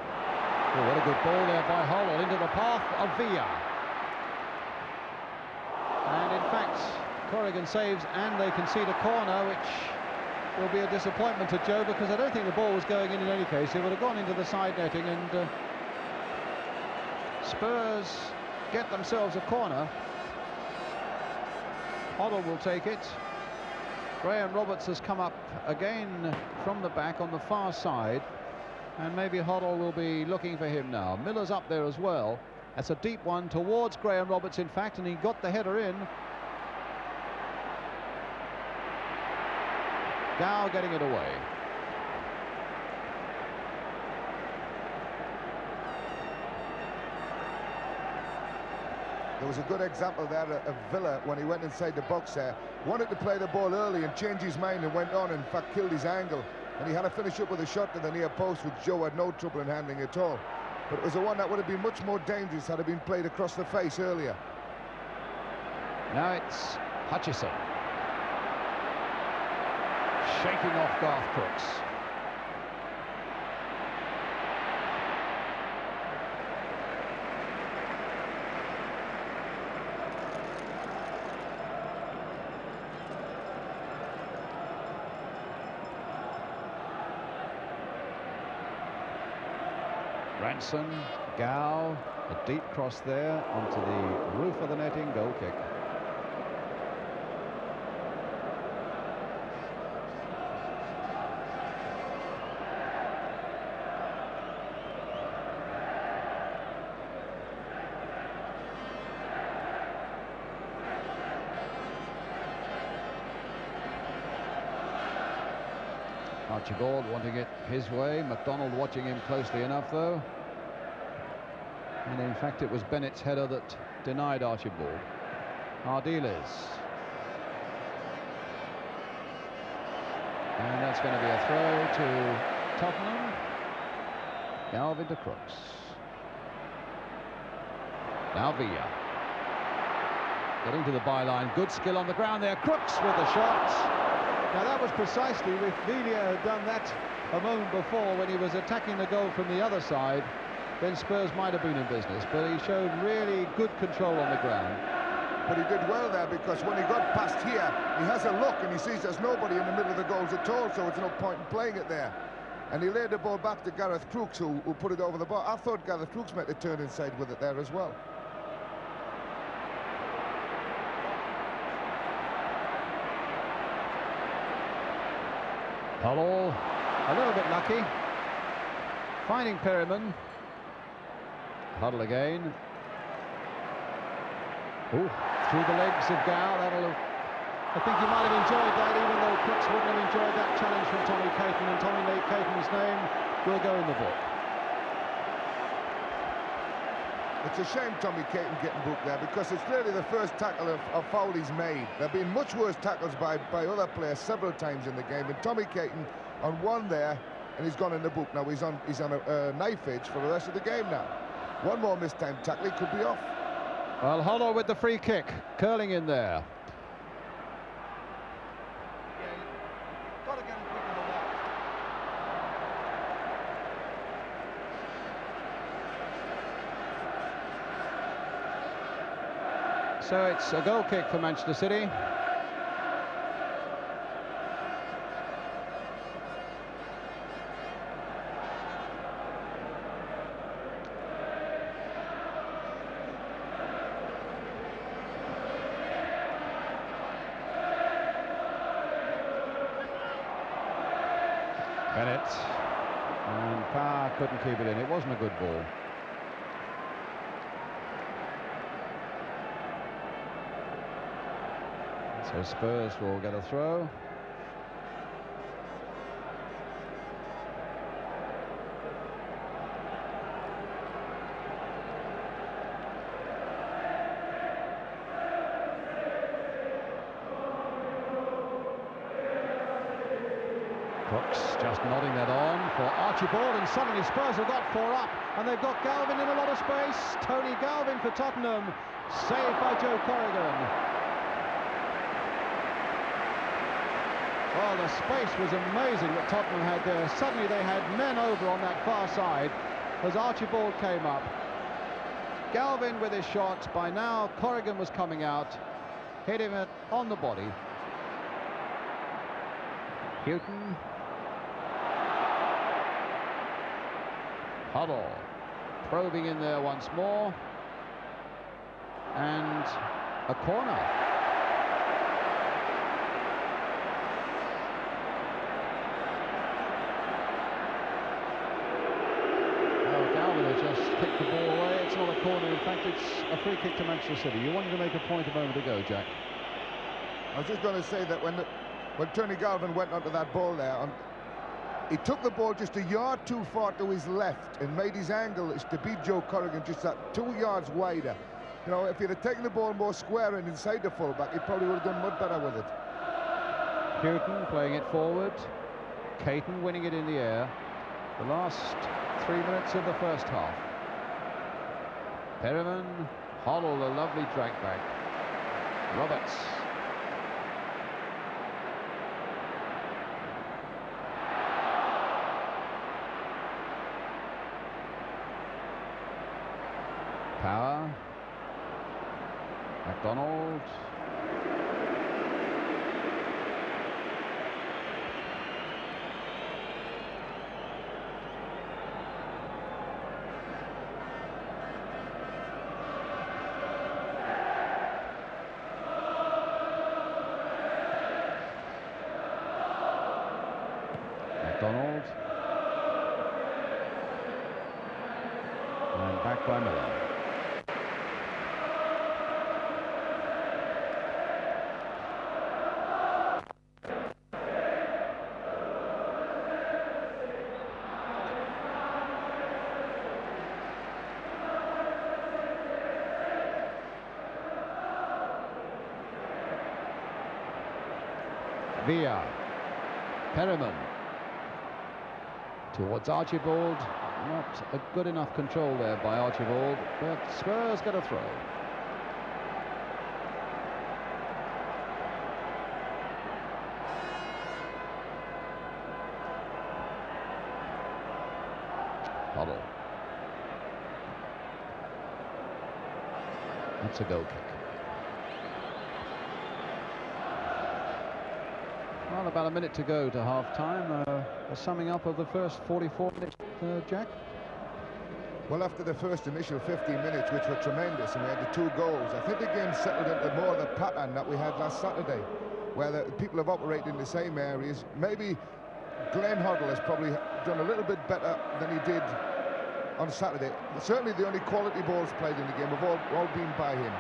Oh, what a good ball there by Hoddle into the path of Villa. And in fact, Corrigan saves and they concede a corner, which will be a disappointment to Joe, because I don't think the ball was going in any case. It would have gone into the side netting, and Spurs get themselves a corner. Hoddle will take it. Graham Roberts has come up again from the back on the far side, and maybe Hoddle will be looking for him now. Miller's up there as well. That's a deep one towards Graham Roberts, in fact, and he got the header in. Gow getting it away. There was a good example there of Villa when he went inside the box there. Wanted to play the ball early and change his mind, and went on and in fact killed his angle. And he had to finish up with a shot to the near post, which Joe had no trouble in handling at all. But it was the one that would have been much more dangerous had it been played across the face earlier. Now it's Hutchison. Shaking off Garth Crooks. Ranson, Gow, a deep cross there onto the roof of the netting, goal kick. Archibald wanting it his way. MacDonald watching him closely enough, though. And in fact, it was Bennett's header that denied Archibald. Ardiles. And that's going to be a throw to Tottenham. Galvin to Crooks. Now Villa. Getting to the byline. Good skill on the ground there. Crooks with the shot. Now that was precisely, if Villa had done that a moment before when he was attacking the goal from the other side, then Spurs might have been in business, but he showed really good control on the ground. But he did well there, because when he got past here, he has a look and he sees there's nobody in the middle of the goals at all, so it's no point in playing it there. And he laid the ball back to Gareth Crooks, who put it over the bar. I thought Gareth Crooks meant to turn inside with it there as well. Hoddle, a little bit lucky, finding Perryman. Hoddle again. Ooh, through the legs of Gow. I think he might have enjoyed that, even though Crooks wouldn't have enjoyed that challenge from Tommy Caton, and Tommy Caton's name will go in the book. It's a shame Tommy Caton getting booked there, because it's really the first tackle of foul he's made. There have been much worse tackles by other players several times in the game, and Tommy Caton on one there, and he's gone in the book. Now he's on a knife edge for the rest of the game now. One more mistimed tackle, he could be off. Well, Hoddle with the free kick, curling in there. So it's a goal kick for Manchester City. Bennett, and Parr couldn't keep it in. It wasn't a good ball. So Spurs will get a throw. just nodding that on for Archibald, and suddenly Spurs have got 4 up, and they've got Galvin in a lot of space. Tony Galvin for Tottenham, saved by Joe Corrigan. Well, the space was amazing that Tottenham had there. Suddenly they had men over on that far side as Archibald came up. Galvin with his shot. By now Corrigan was coming out, hit him on the body. Houghton. Huddle probing in there once more, and a corner. Well, Galvin has just kicked the ball away. It's not a corner, in fact it's a free kick to Manchester City. You wanted to make a point a moment ago, Jack. I was just going to say that when Tony Galvin went onto that ball there, he took the ball just a yard too far to his left and made his angle is to beat Joe Corrigan just that 2 yards wider. You know, if he'd have taken the ball more square and inside the fullback, he probably would have done much better with it. Houghton playing it forward. Caton winning it in the air. The last 3 minutes of the first half. Perriman, Hoddle, a lovely drag back. Roberts. Power. MacDonald. MacDonald. And back by Miller. Villa. Perriman towards Archibald. Not a good enough control there by Archibald, but Spurs get a throw. Huddle. That's a goal kick. Well, about a minute to go to half-time. A summing up of the first 44 minutes, Jack? Well, after the first initial 15 minutes, which were tremendous, and we had the 2 goals, I think the game settled into more of the pattern that we had last Saturday, where the people have operated in the same areas. Maybe Glenn Hoddle has probably done a little bit better than he did on Saturday. Certainly the only quality balls played in the game have all been by him.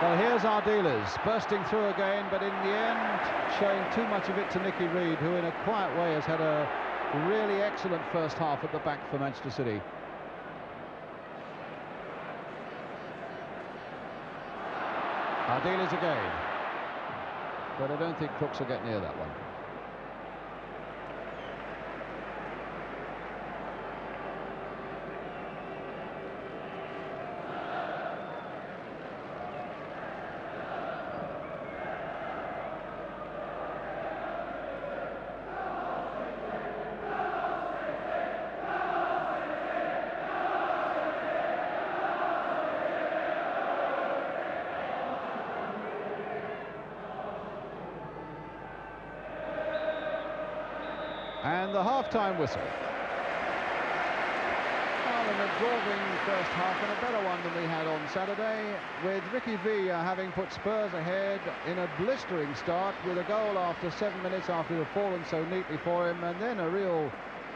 Well, here's our dealers bursting through again, but in the end showing too much of it to Nicky Reed, who in a quiet way has had a really excellent first half at the back for Manchester City. Our dealers again, but I don't think Crooks will get near that one. And the half-time whistle. Well, an absorbing first half and a better one than we had on Saturday, with Ricky Villa having put Spurs ahead in a blistering start with a goal after 7 minutes after it had fallen so neatly for him, and then a real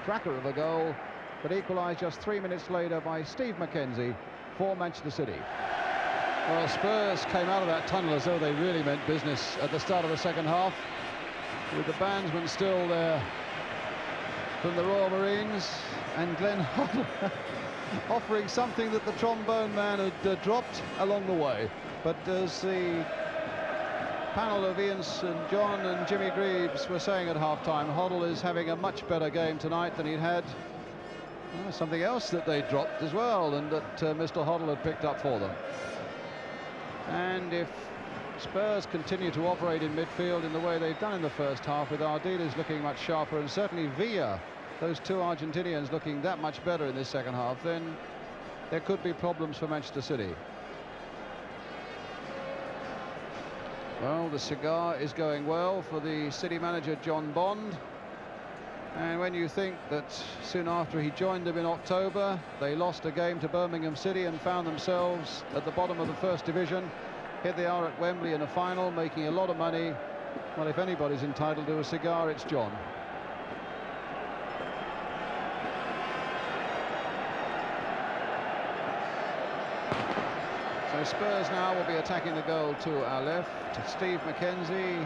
cracker of a goal, but equalised just 3 minutes later by Steve McKenzie for Manchester City. Well, Spurs came out of that tunnel as though they really meant business at the start of the second half, with the bandsman still there from the Royal Marines, and Glenn Hoddle offering something that the trombone man had dropped along the way. But as the panel of Ian St John and Jimmy Greaves were saying at half-time, Hoddle is having a much better game tonight than he'd had. Something else that they dropped as well, and that Mr. Hoddle had picked up for them. And if Spurs continue to operate in midfield in the way they've done in the first half, with Ardiles looking much sharper and certainly Villa, those two Argentinians looking that much better in this second half, then there could be problems for Manchester City. Well, the cigar is going well for the City manager John Bond. And when you think that soon after he joined them in October, they lost a game to Birmingham City and found themselves at the bottom of the first division. Here they are at Wembley in a final, making a lot of money. Well, if anybody's entitled to a cigar, it's John. So Spurs now will be attacking the goal to our left. Steve McKenzie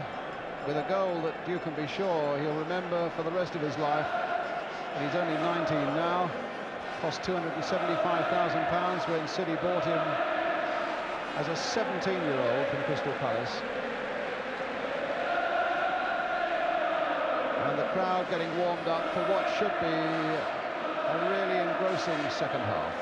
with a goal that you can be sure he'll remember for the rest of his life. And he's only 19 now. Cost £275,000 when City bought him as a 17-year-old from Crystal Palace. And the crowd getting warmed up for what should be a really engrossing second half.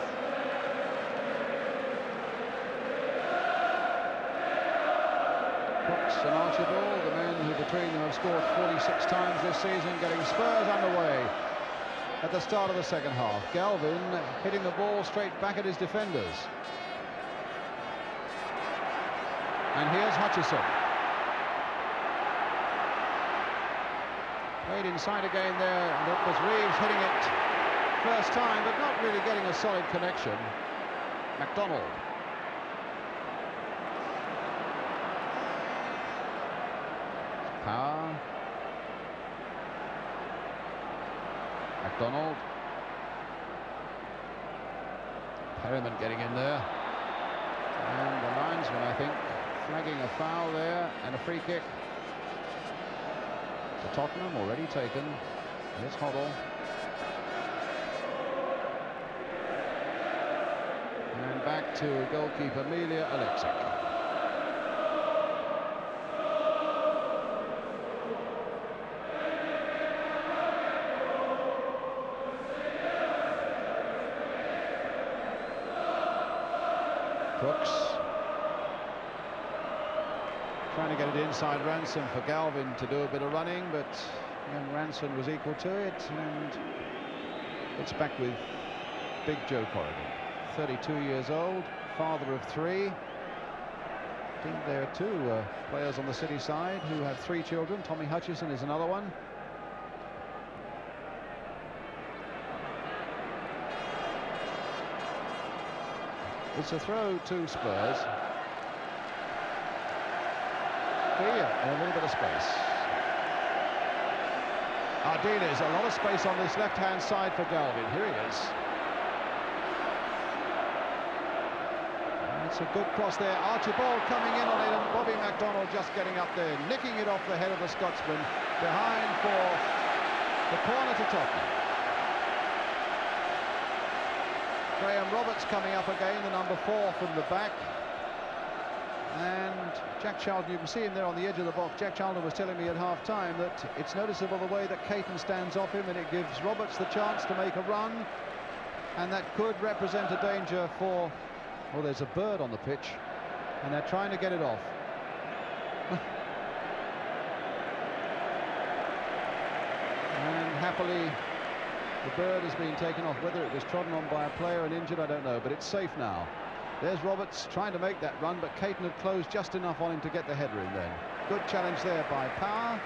Brooks and Archibald, the men who between them have scored 46 times this season, getting Spurs underway at the start of the second half. Galvin hitting the ball straight back at his defenders. And here's Hutchison. Played inside again there, and it was Reeves hitting it first time, but not really getting a solid connection. MacDonald. Power. MacDonald. Perryman getting in there. And the linesman, I think, flagging a foul there, and a free kick to Tottenham, already taken. Here's Hoddle. And back to goalkeeper Milja Alexic. Brooks trying to get it inside Ranson for Galvin to do a bit of running, but young Ranson was equal to it, and it's back with Big Joe Corrigan, 32 years old, father of three. I think there are two players on the City side who have three children. Tommy Hutchison is another one. It's a throw to Spurs. Here, and a little bit of space. Ardiles, a lot of space on this left-hand side for Galvin. Here he is. It's a good cross there. Archibald coming in on it, and Bobby MacDonald just getting up there, nicking it off the head of the Scotsman, behind for the corner to Tottenham. Graham Roberts coming up again, the number 4 from the back. And Jack Charlton, you can see him there on the edge of the box. Jack Charlton was telling me at half-time that it's noticeable the way that Caton stands off him, and it gives Roberts the chance to make a run, and that could represent a danger for... Well, there's a bird on the pitch, and they're trying to get it off. And happily, the bird has been taken off. Whether it was trodden on by a player and injured, I don't know, but it's safe now. There's Roberts trying to make that run, but Caton had closed just enough on him to get the header in then. Good challenge there by Power.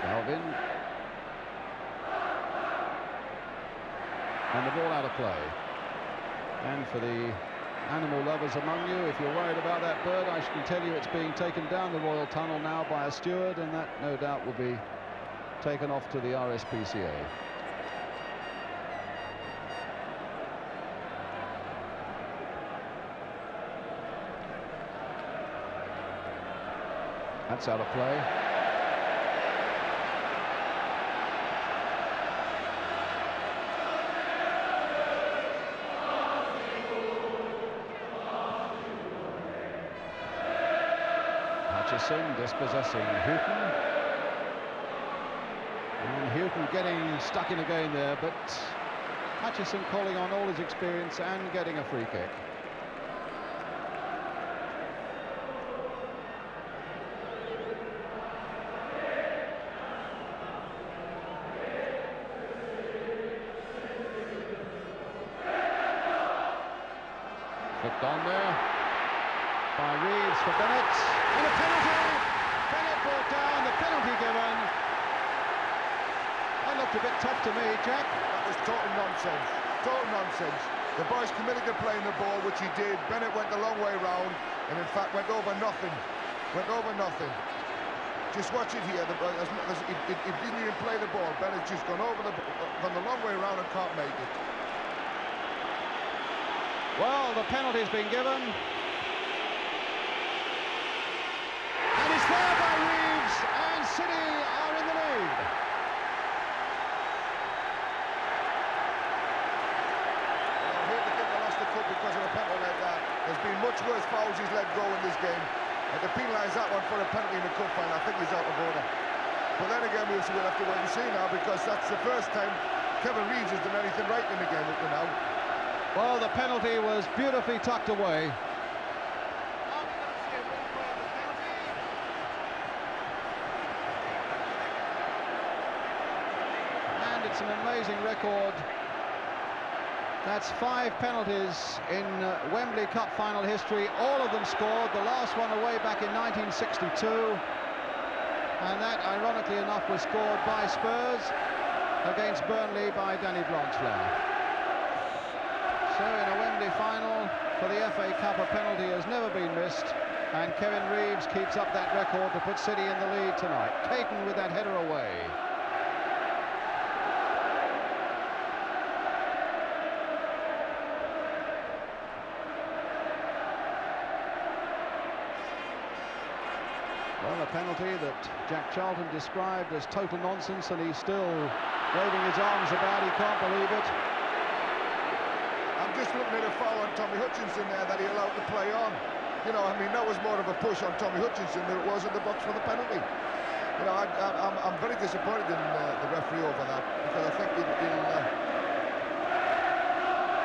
Galvin. And the ball out of play. And for the animal lovers among you, if you're worried about that bird, I can tell you it's being taken down the Royal Tunnel now by a steward, and that no doubt will be taken off to the RSPCA. That's out of play. Hutchison dispossessing Houghton. And Houghton getting stuck in again there, but Hutchison calling on all his experience and getting a free kick. Flicked on there by Reeves for Bennett, and a penalty! Bennett brought down, the penalty given. That looked a bit tough to me, Jack. That was total nonsense. Total nonsense. The boy's committed to playing the ball, which he did. Bennett went the long way round, and in fact went over nothing. Went over nothing. Just watch it here. He didn't even play the ball. Bennett's just gone the long way round and can't make it. Well, the penalty's been given. And it's there by Reeves, and City are in the lead. I hate to think they lost the cup because of a penalty like that. There's been much worse fouls he's let go in this game. And to penalise that one for a penalty in the cup final, I think he's out of order. But then again, we'll have to wait and see now, because that's the first time Kevin Reeves has done anything right in the game up to now. Well, the penalty was beautifully tucked away. And it's an amazing record. That's 5 penalties in Wembley Cup final history. All of them scored, the last one away back in 1962. And that, ironically enough, was scored by Spurs against Burnley by Danny Blanchflower. So in a Wembley final for the FA Cup, a penalty has never been missed, and Kevin Reeves keeps up that record to put City in the lead tonight. Caton with that header away. Well, a penalty that Jack Charlton described as total nonsense, and he's still waving his arms about. He can't believe it. I'm just looking at a foul on Tommy Hutchinson there that he allowed to play on. You know, I mean, that was more of a push on Tommy Hutchinson than it was in the box for the penalty. You know, I'm very disappointed in the referee over that, because I think he'll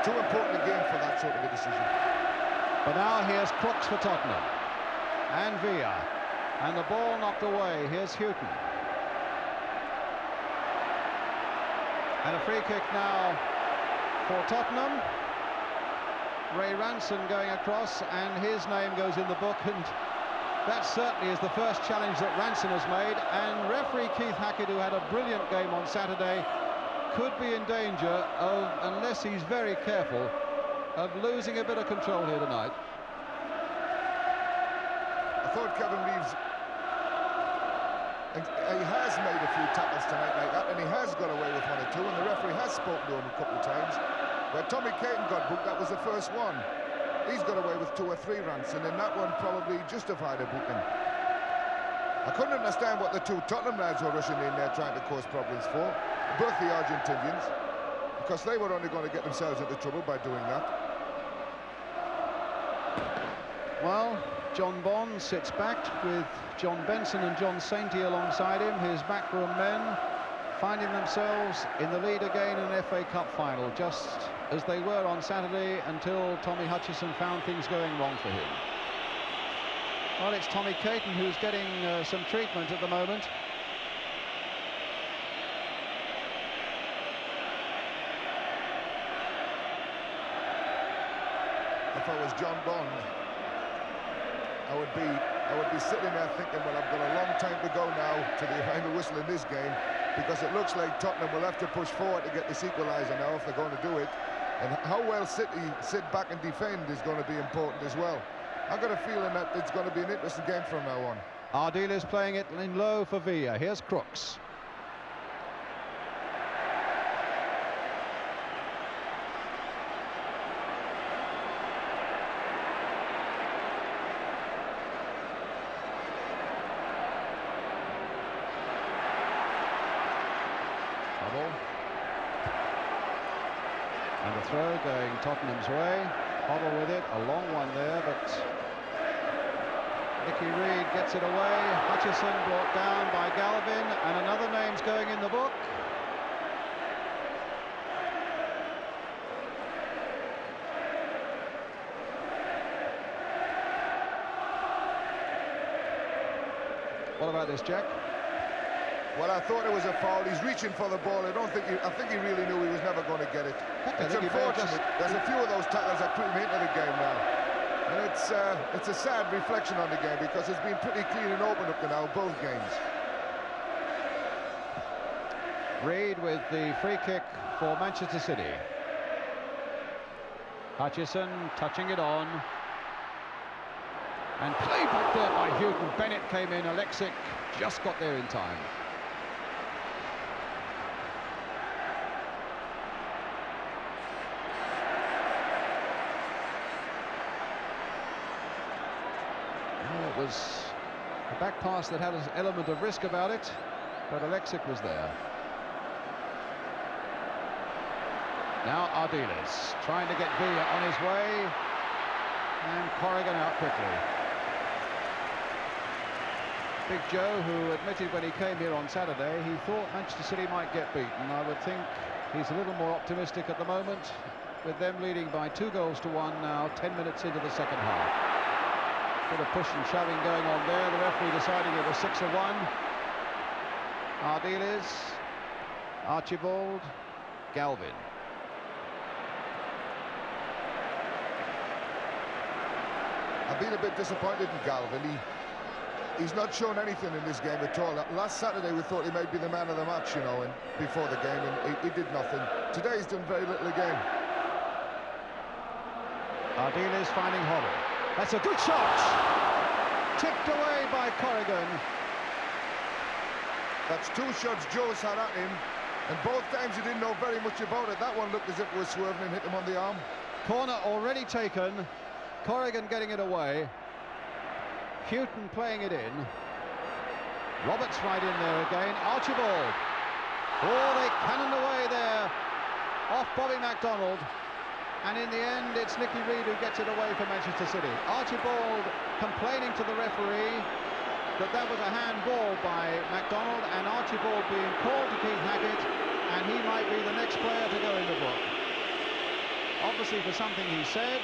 too important a game for that sort of a decision. But now here's Crooks for Tottenham, and Villa, and the ball knocked away. Here's Houghton, and a free kick now for Tottenham. Ray Ranson going across, and his name goes in the book, and that certainly is the first challenge that Ranson has made. And referee Keith Hackett, who had a brilliant game on Saturday, could be in danger of, unless he's very careful, of losing a bit of control here tonight. I thought Kevin Reeves, he has made a few tackles tonight like that, and he has got away with 1 or 2, and the referee has spoken to him a couple of times. Where Tommy Caton got booked, that was the first one. He's got away with 2 or 3 Ranson, and that one probably justified a booking. I couldn't understand what the 2 Tottenham lads were rushing in there trying to cause problems for, both the Argentinians, because they were only going to get themselves into trouble by doing that. Well, John Bond sits back with John Benson and John Sainty alongside him, his backroom men, finding themselves in the lead again in an FA Cup final, just as they were on Saturday, until Tommy Hutchison found things going wrong for him. Well, it's Tommy Caton who's getting some treatment at the moment. If I was John Bond, I would be sitting there thinking, well, I've got a long time to go now to the final whistle in this game, because it looks like Tottenham will have to push forward to get this equaliser now if they're going to do it. And how well City sit back and defend is going to be important as well. I've got a feeling that it's going to be an interesting game from now on. Ardil is playing it in low for Villa. Here's Crooks. And the throw going Tottenham's way. Hoddle with it, a long one there, but Nicky Reed gets it away. Hutchison brought down by Galvin, and another name's going in the book. What about this, Jack? Well, I thought it was a foul. He's reaching for the ball. I think he really knew he was never going to get it. It's unfortunate. There's a few of those tackles that put him into the game now. And it's a sad reflection on the game, because it's been pretty clean and open up to now, both games. Reed with the free kick for Manchester City. Hutchison touching it on. And play back there by Houghton. Bennett came in. Alexic just got there in time. Well, it was a back pass that had an element of risk about it, but Alexic was there. Now Ardiles trying to get Villa on his way, and Corrigan out quickly. Big Joe, who admitted when he came here on Saturday, he thought Manchester City might get beaten. I would think he's a little more optimistic at the moment, with them leading by 2-1 now, 10 minutes into the second half. Bit of push and shoving going on there. The referee deciding it was 6-1. Ardiles, Archibald, Galvin. I've been a bit disappointed in Galvin. He's not shown anything in this game at all. Last Saturday we thought he might be the man of the match, you know, and before the game, and he did nothing. Today he's done very little again. Ardiles finding Hoddle. That's a good shot! Tipped away by Corrigan. That's two shots Joe's had at him, and both times he didn't know very much about it. That one looked as if it was swerving and hit him on the arm. Corner already taken. Corrigan getting it away. Houghton playing it in. Roberts right in there again. Archibald. Oh, they cannoned away there off Bobby MacDonald. And in the end, it's Nicky Reed who gets it away for Manchester City. Archibald complaining to the referee that was a handball by MacDonald, and Archibald being called to Keith Hackett, and he might be the next player to go in the book. Obviously for something he said.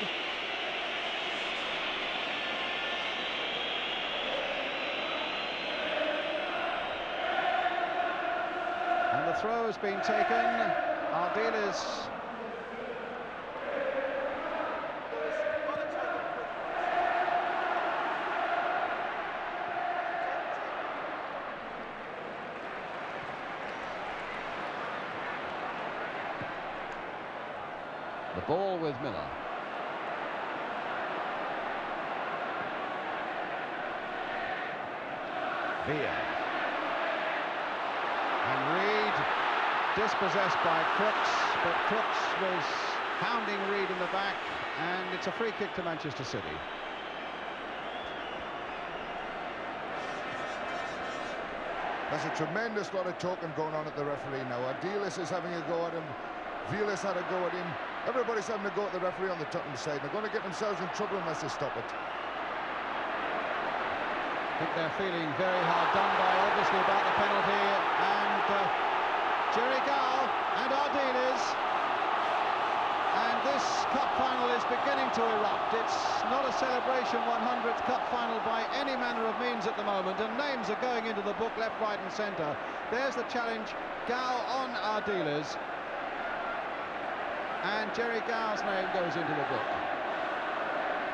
And the throw has been taken. Ardiles. The ball with Miller. Villa. And Reed dispossessed by Crooks, but Crooks was hounding Reed in the back, and it's a free kick to Manchester City. There's a tremendous lot of talking going on at the referee now. Ardiles is having a go at him. Villa's had a go at him. Everybody's having a go at the referee on the Tottenham side. They're going to get themselves in trouble unless they stop it. I think they're feeling very hard done by, obviously, about the penalty. And Jerry Gall and Ardiles. And this cup final is beginning to erupt. It's not a celebration 100th cup final by any manner of means at the moment. And names are going into the book left, right and centre. There's the challenge. Gall on Ardiles. And Jerry Gall's name goes into the book.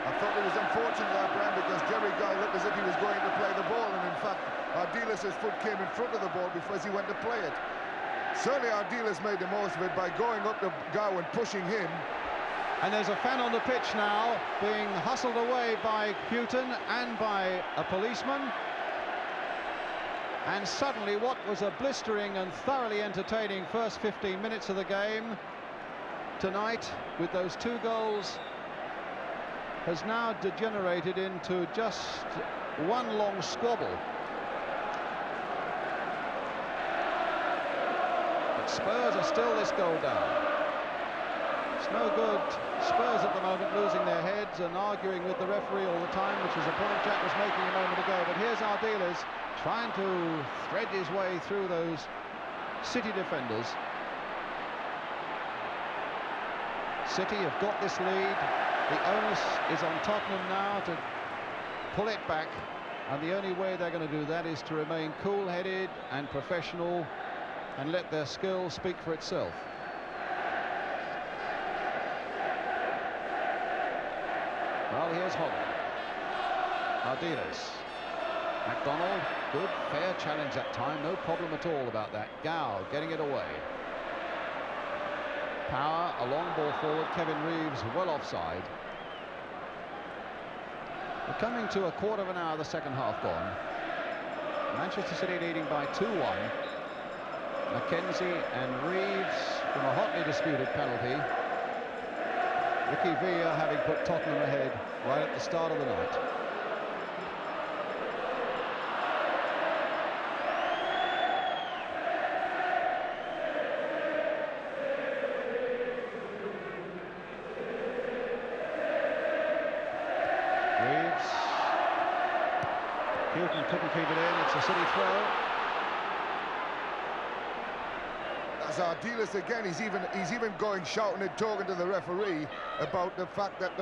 I thought it was unfortunate that, Brian, because Jerry Gall looked as if he was going to play the ball, and in fact Ardiles' foot came in front of the ball before he went to play it. Certainly Ardiles made the most of it by going up to Gall and pushing him. And there's a fan on the pitch now being hustled away by Houghton and by a policeman. And suddenly what was a blistering and thoroughly entertaining first 15 minutes of the game tonight, with those 2 goals, has now degenerated into just one long squabble. But Spurs are still this goal down. no good. Spurs at the moment losing their heads and arguing with the referee all the time, which is a point Jack was making a moment ago. But here's Ardiles trying to thread his way through those City defenders. City have got this lead. The onus is on Tottenham now to pull it back, and the only way they're going to do that is to remain cool-headed and professional and let their skill speak for itself. Well, here's Hoddle. Ardiles. McDonald, good, fair challenge that time, no problem at all about that. Gow getting it away. Power, a long ball forward, Kevin Reeves well offside. We're coming to a quarter of an hour, the second half gone. Manchester City leading by 2-1. Mackenzie and Reeves from a hotly disputed penalty. Ricky Villa having put Tottenham ahead right at the start of the night. Reeves. Houghton couldn't keep it in. It's a City throw. As Ardiles again, he's even going shouting and talking to the referee about the fact that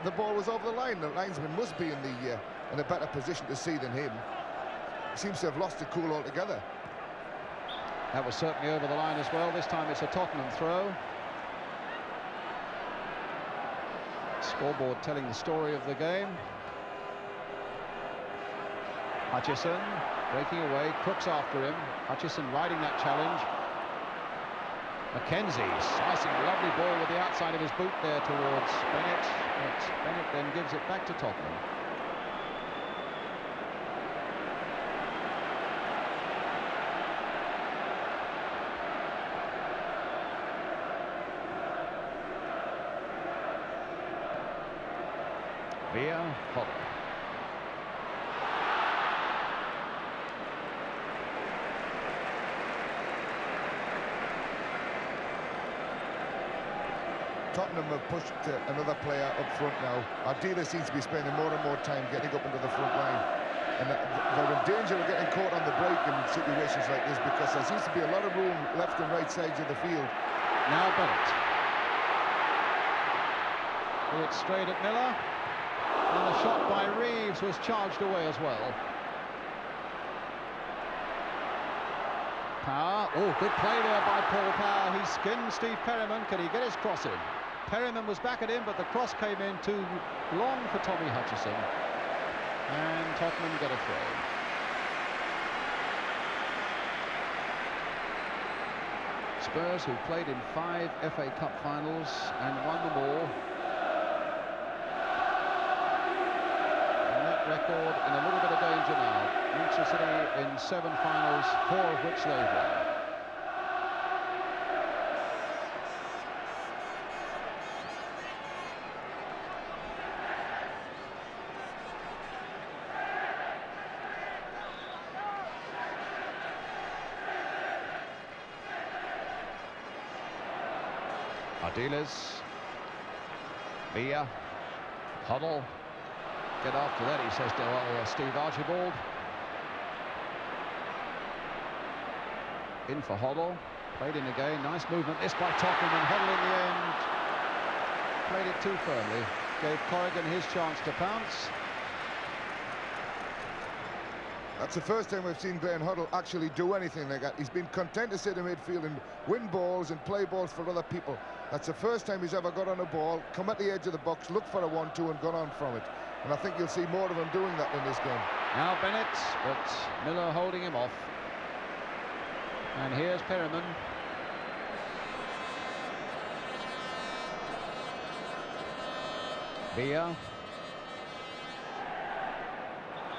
the ball was over the line. The linesman must be in a better position to see than him. He seems to have lost the cool altogether. That was certainly over the line as well. This time it's a Tottenham throw. Scoreboard telling the story of the game. Hutchison breaking away, Crooks after him. Hutchison riding that challenge. Mackenzie slicing a lovely ball with the outside of his boot there towards Bennett, but Bennett then gives it back to Tottenham. Via Hoddle. Tottenham have pushed another player up front now. Ardiles seems to be spending more and more time getting up into the front line. And they're in danger of getting caught on the break in situations like this because there seems to be a lot of room left and right sides of the field. Now Bennett. Threw it straight at Miller. And the shot by Reeves was charged away as well. Power. Oh, good play there by Paul Power. He skinned Steve Perryman. Can he get his cross in? Perryman was back at him, but the cross came in too long for Tommy Hutchison. And Tottenham get a throw. Spurs, who played in 5 FA Cup finals and won them all. And that record in a little bit of danger now. Manchester City in 7 finals, 4 of which they've won. Ardiles, Villa, Hoddle. Get after that, he says to Steve Archibald. In for Hoddle, played in again, nice movement this by Tottenham, and Hoddle in the end played it too firmly, gave Corrigan his chance to pounce. That's the first time we've seen Glenn Hoddle actually do anything like that. He's been content to sit in midfield and win balls and play balls for other people. That's the first time he's ever got on a ball, come at the edge of the box, look for a 1-2 and gone on from it. And I think you'll see more of him doing that in this game. Now Bennett, but Miller holding him off. And here's Perryman. Villa.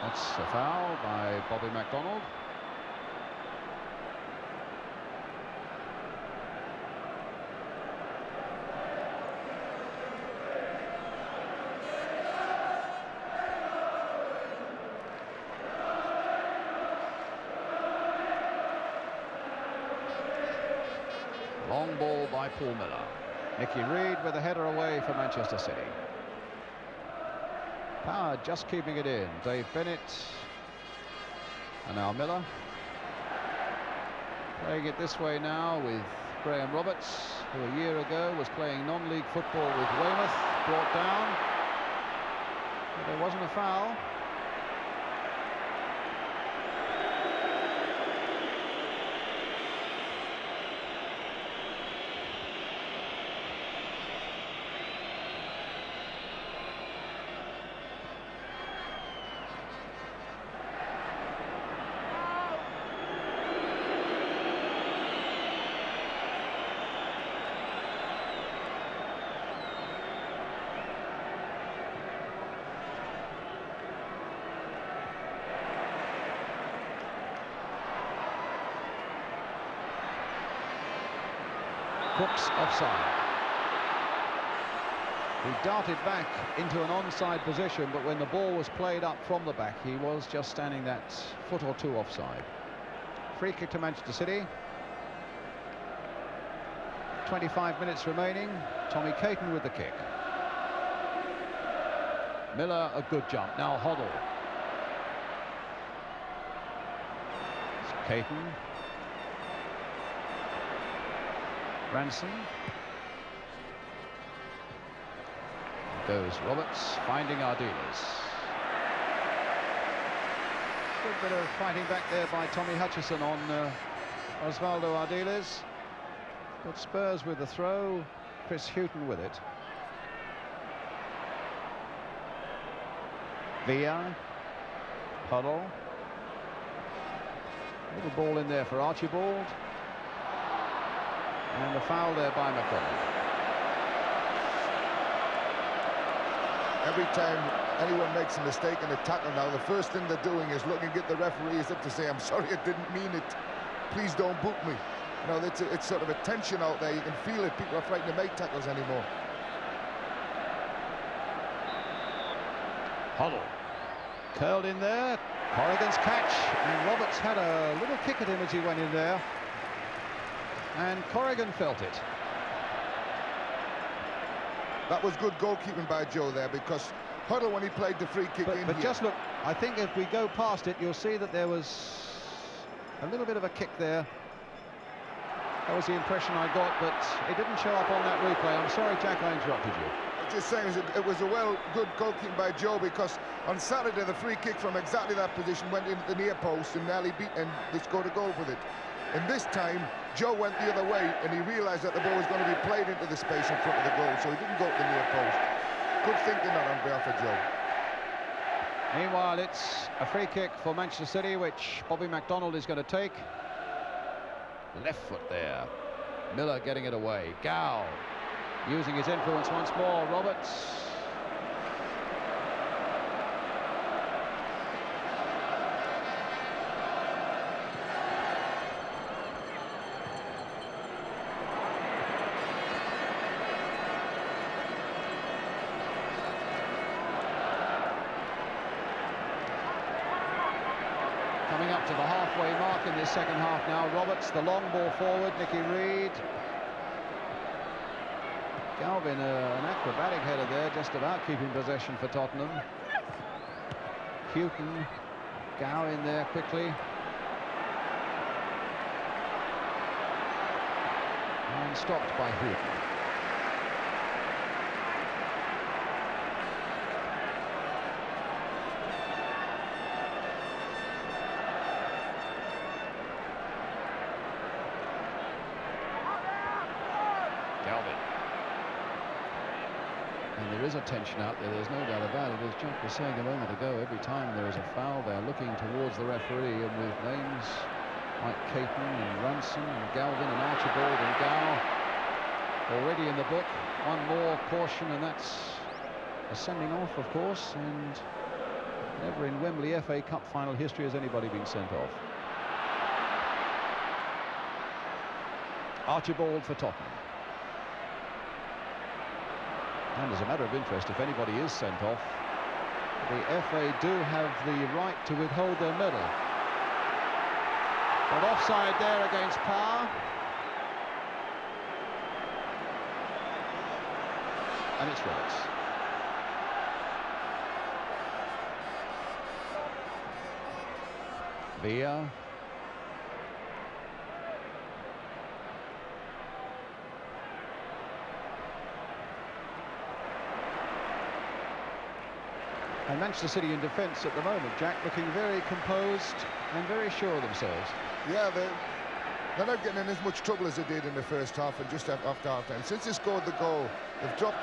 That's a foul by Bobby MacDonald. Long ball by Paul Miller. Nicky Reed with a header away for Manchester City. Power just keeping it in. Dave Bennett and now Miller. Playing it this way now with Graham Roberts, who a year ago was playing non-league football with Weymouth, brought down. But there wasn't a foul. Cook's offside. He darted back into an onside position, but when the ball was played up from the back, he was just standing that foot or two offside. Free kick to Manchester City. 25 minutes remaining. Tommy Caton with the kick. Miller, a good jump. Now Hoddle. It's Caton. Ranson. Goes Roberts, finding Ardiles. Good bit of fighting back there by Tommy Hutchison on Osvaldo Ardiles. But Spurs with the throw, Chris Hughton with it. Villa, Huddle. Little ball in there for Archibald. And the foul there by McDonald. Every time anyone makes a mistake in a tackle now, the first thing they're doing is looking at the referees up to say, I'm sorry, I didn't mean it. Please don't boot me. You know, it's sort of a tension out there. You can feel it. People are frightened to make tackles anymore. Huddle. Curled in there. Corrigan's catch. And Roberts had a little kick at him as he went in there. And Corrigan felt it. That was good goalkeeping by Joe there, because Huddle, when he played the free kick but here. Just look, I think if we go past it, you'll see that there was a little bit of a kick there. That was the impression I got, but it didn't show up on that replay. I'm sorry, Jack, I interrupted you. Just saying, it was a good goalkeeping by Joe, because on Saturday the free kick from exactly that position went into the near post and nearly beat, and they scored a goal with it. And this time Joe went the other way, and he realised that the ball was going to be played into the space in front of the goal, so he didn't go to the near post. Good thinking that on behalf of Joe. Meanwhile, it's a free kick for Manchester City, which Bobby MacDonald is going to take. Left foot there. Miller getting it away. Gow using his influence once more. Roberts. Coming up to the halfway mark in this second half now. Roberts, the long ball forward. Nicky Reed. Galvin, an acrobatic header there, just about keeping possession for Tottenham. Hughton, Gow in there quickly. And stopped by Hughton. Galvin. And there is a tension out there, there's no doubt about it. As Jack was saying a moment ago, every time there is a foul, they're looking towards the referee, and with names like Caton and Ranson and Galvin and Archibald and Gow already in the book, one more caution, and that's a sending off, of course, and never in Wembley FA Cup final history has anybody been sent off. Archibald for Tottenham. And as a matter of interest, if anybody is sent off, the FA do have the right to withhold their medal. But offside there against Power. and it's Roberts. Villa. And Manchester City in defence at the moment, Jack, looking very composed and very sure of themselves. Yeah, they're not getting in as much trouble as they did in the first half and just after half-time. Since they scored the goal, they've dropped,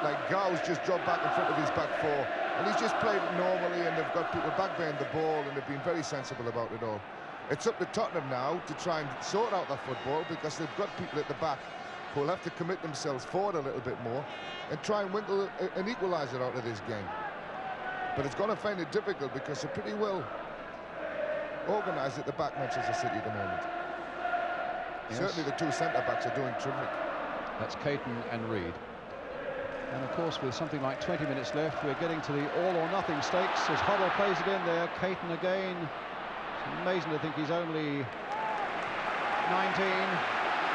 like Gow's just dropped back in front of his back four, and he's just played it normally, and they've got people back behind the ball, and they've been very sensible about it all. It's up to Tottenham now to try and sort out their football, because they've got people at the back who will have to commit themselves forward a little bit more and try and winkle an equaliser out of this game. But it's going to find it difficult because they're pretty well organised at the back, Manchester City, at the moment. Yes. Certainly the two centre-backs are doing terrific. That's Caton and Reed. And of course, with something like 20 minutes left, we're getting to the all-or-nothing stakes as Hoddle plays it in there. Caton again. It's amazing to think he's only 19.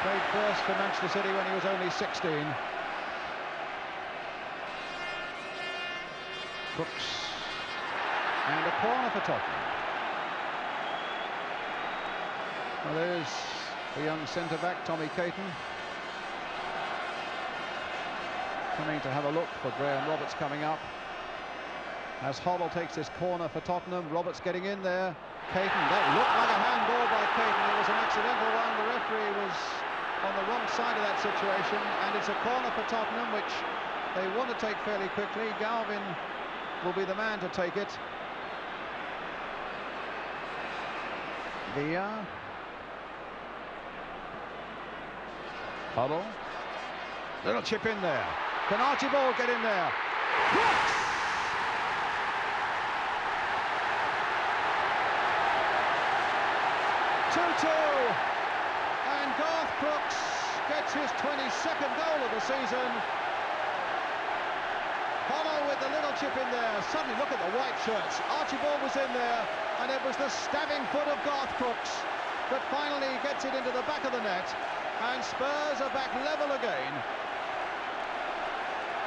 Played first for Manchester City when he was only 16. Crooks. And a corner for Tottenham. Well, there's the young centre-back, Tommy Caton. Coming to have a look for Graham Roberts coming up. As Hoddle takes this corner for Tottenham, Roberts getting in there. Caton, that looked like a handball by Caton. It was an accidental one. The referee was on the wrong side of that situation, and it's a corner for Tottenham, which they want to take fairly quickly. Galvin will be the man to take it. Villa. Hoddle. Little chip in there. Can Archibald get in there? Crooks! And Garth Crooks gets his 22nd goal of the season. Hoddle with the little chip in there. Suddenly look at the white shirts. Archibald was in there, and it was the stabbing foot of Garth Crooks that finally gets it into the back of the net, and Spurs are back level again.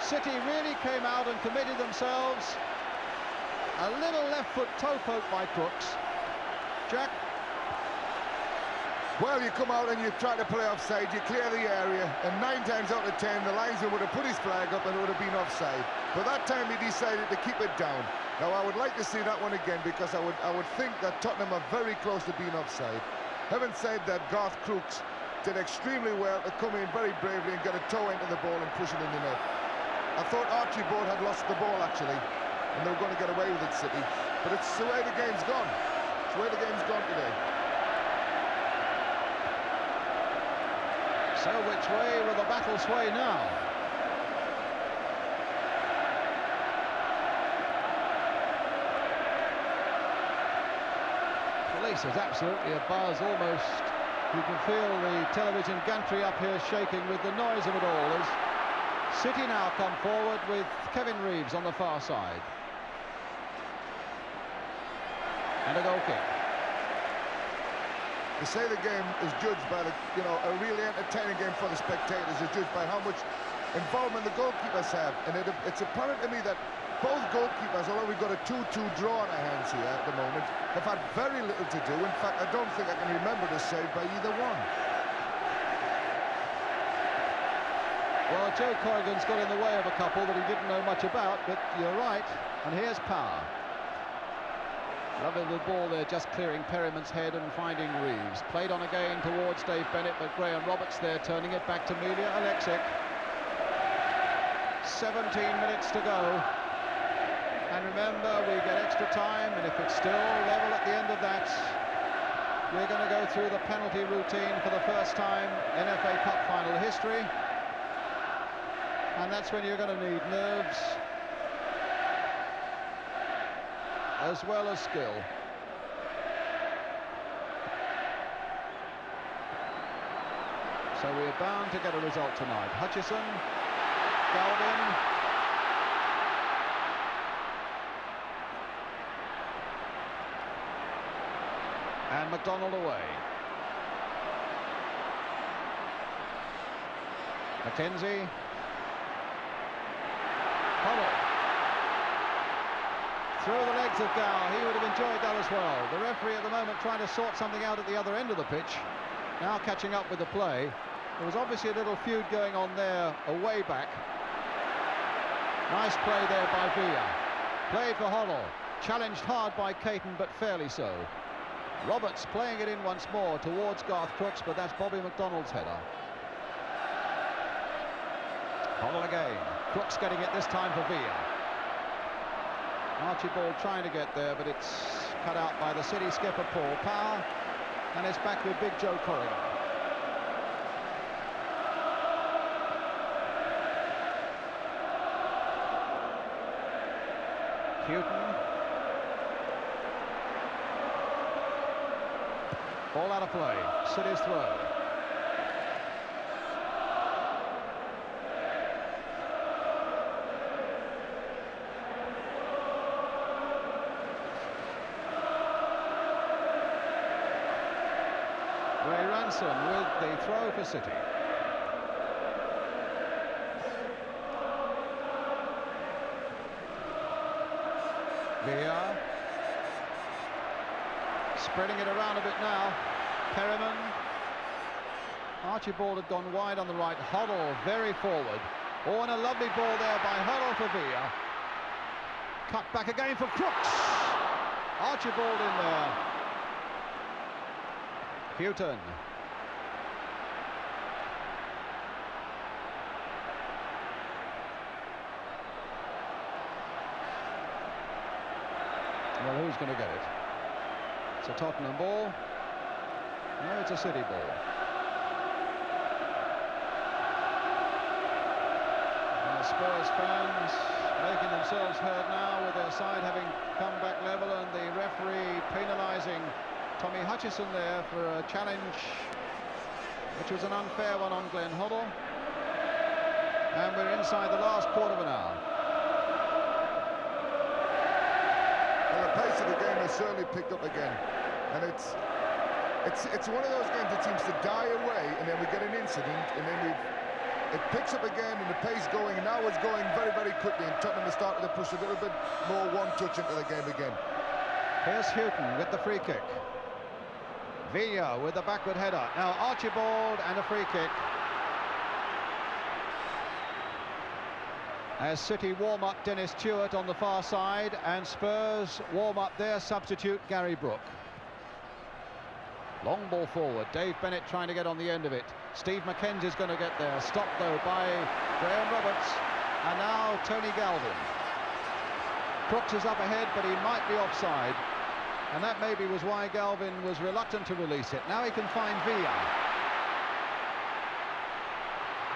City really came out and committed themselves. A little left foot toe poke by Crooks. Jack? Well, you come out and you try to play offside, you clear the area, and 9 times out of 10 the linesman would have put his flag up and it would have been offside. But that time he decided to keep it down. Now I would like to see that one again, because I would think that Tottenham are very close to being offside. Having said that, Garth Crooks did extremely well to come in very bravely and get a toe into the ball and push it in the net. I thought Archibald had lost the ball actually, and they were going to get away with it, City. But it's the way the game's gone. It's the way the game's gone today. So which way will the battle sway now? Police is absolutely a buzz, almost. You can feel the television gantry up here shaking with the noise of it all. As City now come forward with Kevin Reeves on the far side. And a goal kick. They say the game is judged by a really entertaining game for the spectators is judged by how much involvement the goalkeepers have. And it's apparent to me that both goalkeepers, although we've got a 2-2 draw on our hands here at the moment, have had very little to do. In fact, I don't think I can remember the save by either one. Well, Joe Corrigan's got in the way of a couple that he didn't know much about, but you're right. And here's Power. Lovely little ball there, just clearing Perryman's head and finding Reeves. Played on again towards Dave Bennett, but Graham Roberts there turning it back to Milja Alexic. 17 minutes to go. And remember, we get extra time, and if it's still level at the end of that, we're going to go through the penalty routine for the first time in FA Cup final history. And that's when you're going to need nerves as well as skill. So we're bound to get a result tonight. Hutchison, Galvin, and McDonald away. McKenzie. Hoddle. Through the legs of Gow. He would have enjoyed that as well. The referee at the moment trying to sort something out at the other end of the pitch. Now catching up with the play. There was obviously a little feud going on there, a way back. Nice play there by Villa. Played for Hoddle. Challenged hard by Caton, but fairly so. Roberts playing it in once more towards Garth Crooks, but that's Bobby McDonald's header. Hoddle again. Crooks getting it this time for Villa. Archibald trying to get there, but it's cut out by the City skipper Paul Power, and it's back with Big Joe Corrigan. Houghton. Ball out of play. City's throw. Ray Ransom with the throw for City. Villa. Spreading it around a bit now. Perriman. Archibald had gone wide on the right. Hoddle very forward. Oh, and a lovely ball there by Hoddle for Villa. Cut back again for Crooks. Archibald in there. Houghton. Well, who's going to get it? It's a Tottenham ball. No, it's a City ball. And the Spurs fans making themselves heard now with their side having come back level, and the referee penalising Tommy Hutchison there for a challenge which was an unfair one on Glenn Hoddle. And we're inside the last quarter of an hour. Well, the pace of the game has certainly picked up again, and it's one of those games that seems to die away, and then we get an incident, and then it picks up again, and the pace going, and now it's going very, very quickly, and Tottenham is starting to push a little bit more one touch into the game again. Here's Houghton with the free kick. Villa with the backward header. Now Archibald and a free kick. As City warm up Dennis Stewart on the far side, and Spurs warm up their substitute Gary Brooke. Long ball forward. Dave Bennett trying to get on the end of it. Steve McKenzie's going to get there. Stopped though by Graham Roberts. And now Tony Galvin. Crooks is up ahead, but he might be offside. And that maybe was why Galvin was reluctant to release it. Now he can find Villa.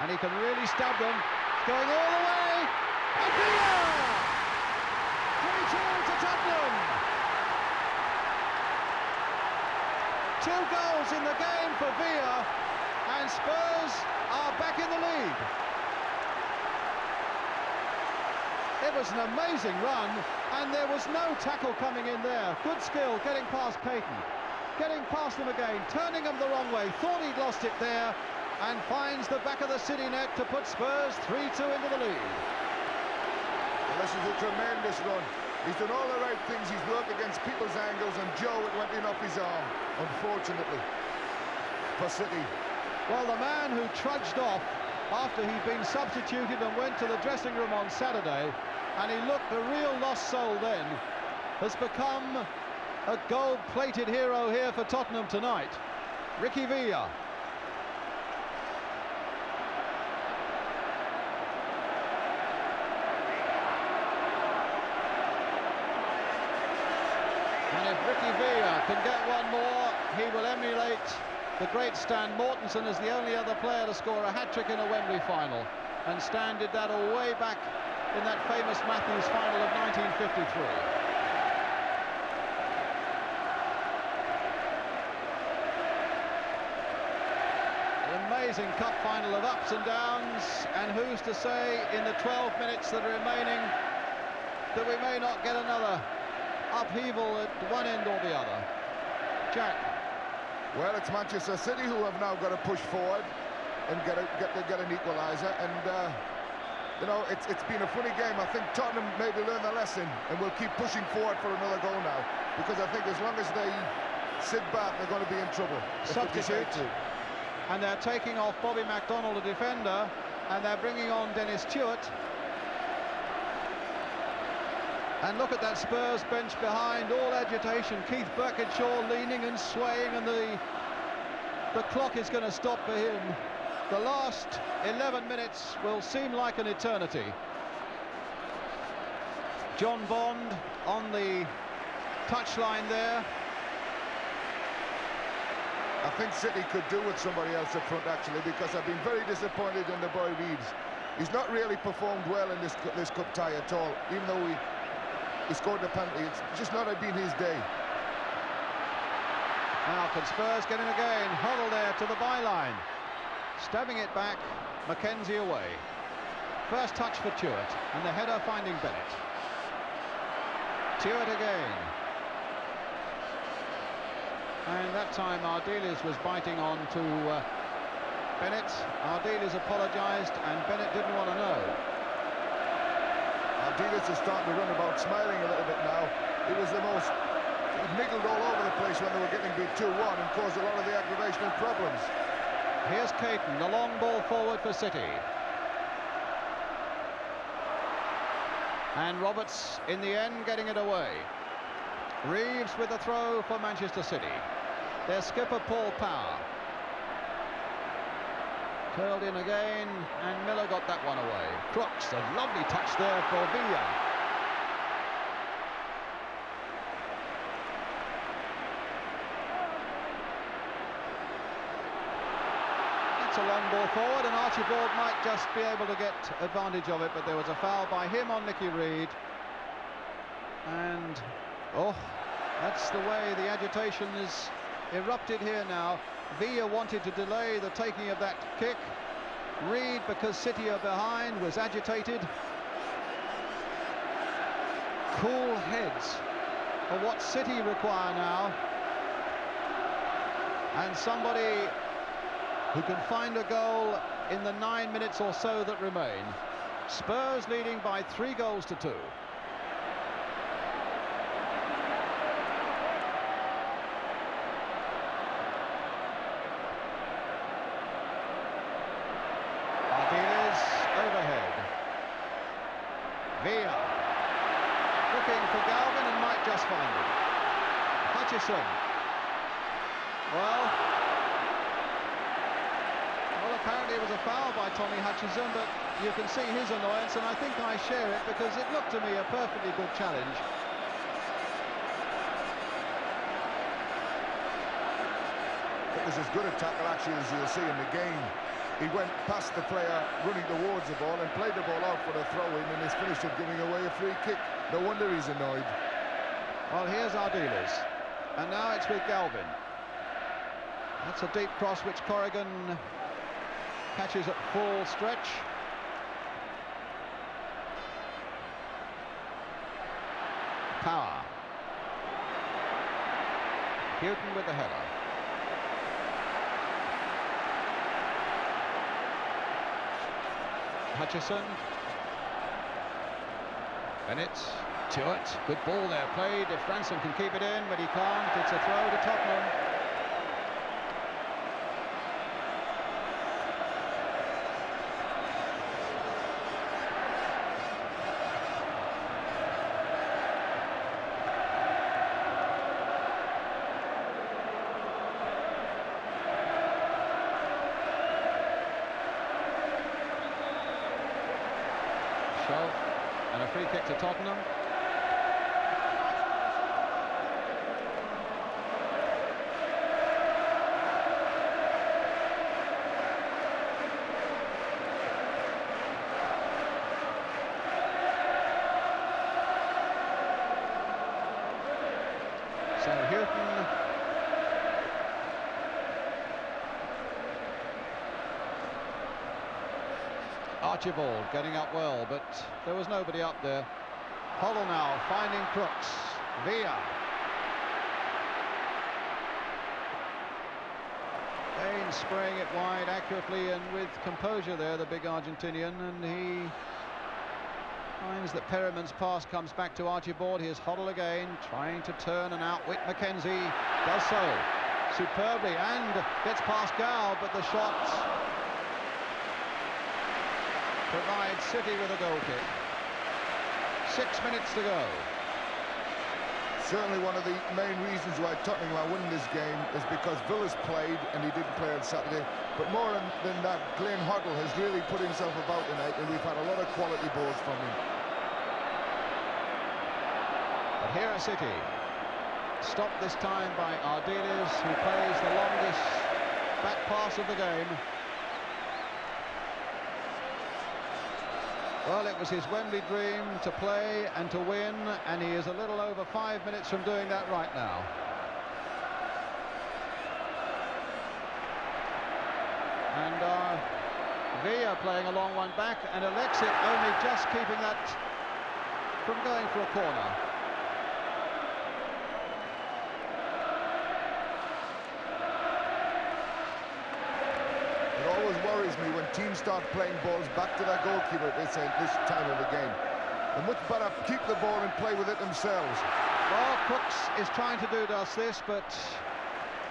And he can really stab them. Going all the way. And Villa! 3-2 to Tottenham. 2 goals in the game for Villa. And Spurs are back in the lead. It was an amazing run, and there was no tackle coming in there. Good skill getting past Caton, getting past them again, turning them the wrong way. Thought he'd lost it there, and finds the back of the City net to put Spurs 3-2 into the lead. Well, this is a tremendous run. He's done all the right things. He's worked against people's angles, and Joe, it went in off his arm, unfortunately, for City. Well, the man who trudged off after he'd been substituted and went to the dressing room on Saturday, and he looked a real lost soul then, has become a gold-plated hero here for Tottenham tonight. Ricky Villa. And if Ricky Villa can get one more, he will emulate the great Stan Mortensen as the only other player to score a hat-trick in a Wembley final. And Stan did that all way back in that famous Matthews final of 1953. An amazing cup final of ups and downs, and who's to say in the 12 minutes that are remaining that we may not get another upheaval at one end or the other. Jack. Well, it's Manchester City who have now got to push forward and get an equaliser, and You know, it's been a funny game. I think Tottenham maybe learned their lesson and will keep pushing forward for another goal now, because I think as long as they sit back, they're going to be in trouble. Substitute. And they're taking off Bobby McDonnell, the defender, and they're bringing on Dennis Stewart. And look at that Spurs bench behind, all agitation. Keith Birkinshaw leaning and swaying, and the clock is going to stop for him. The last 11 minutes will seem like an eternity. John Bond on the touchline there. I think City could do with somebody else up front, actually, because I've been very disappointed in the boy Reeves. He's not really performed well in this cup tie at all, even though he scored the penalty. It's just not been his day. Now can Spurs get in again? Huddle there to the byline. Stabbing it back, Mackenzie away. First touch for Stewart, and the header finding Bennett. Stewart again. And that time Ardiles was biting on to Bennett. Ardiles apologised, and Bennett didn't want to know. Ardiles is starting to run about, smiling a little bit now. He was the most... He niggled all over the place when they were getting beat 2-1 and caused a lot of the aggravation and problems. Here's Caton, the long ball forward for City. And Roberts, in the end, getting it away. Reeves with a throw for Manchester City. Their skipper, Paul Power. Curled in again, and Miller got that one away. Crooks, a lovely touch there for Villa. It's a long ball forward, and Archibald might just be able to get advantage of it, but there was a foul by him on Nicky Reed. And, oh, that's the way the agitation is erupted here now. Villa wanted to delay the taking of that kick. Reed, because City are behind, was agitated. Cool heads are what City require now. And somebody who can find a goal in the 9 minutes or so that remain. Spurs leading by 3-2. Ardiles overhead. Villa looking for Galvin and might just find it. Hutchison. Well, apparently it was a foul by Tommy Hutchison, but you can see his annoyance, and I think I share it, because it looked to me a perfectly good challenge. It was as good a tackle, actually, as you'll see in the game. He went past the player running towards the ball and played the ball out for the throw-in, and he's finished up giving away a free kick. No wonder he's annoyed. Well, here's Ardiles, and now it's with Galvin. That's a deep cross which Corrigan catches at full stretch. Power. Houghton with the header. Hutchison. Bennett. Stewart. Good ball there played. If Ransom can keep it in, but he can't. It's a throw to Tottenham. And a free kick to Tottenham. So Houghton Archibald getting up well, but there was nobody up there. Hoddle now finding Crooks. Villa. Kane spraying it wide accurately and with composure there, the big Argentinian, and he Finds that Perriman's pass comes back to Archibald. Here's Hoddle again, trying to turn and outwit Mackenzie. Does so superbly and gets past Gow, but the shot provides City with a goal kick. 6 minutes to go. Certainly one of the main reasons why Tottenham are winning this game is because Villa's played and he didn't play on Saturday. But more than that, Glenn Hoddle has really put himself about tonight, and we've had a lot of quality balls from him. But here are City. Stopped this time by Ardiles, who plays the longest back pass of the game. Well, it was his Wembley dream to play and to win, and he is a little over 5 minutes from doing that right now. And Villa playing a long one back, and Alexic only just keeping that from going for a corner. It always worries me when teams start playing balls back to their goalkeeper at this time of the game. They're much better keep the ball and play with it themselves. Well, Crooks is trying to do just this, but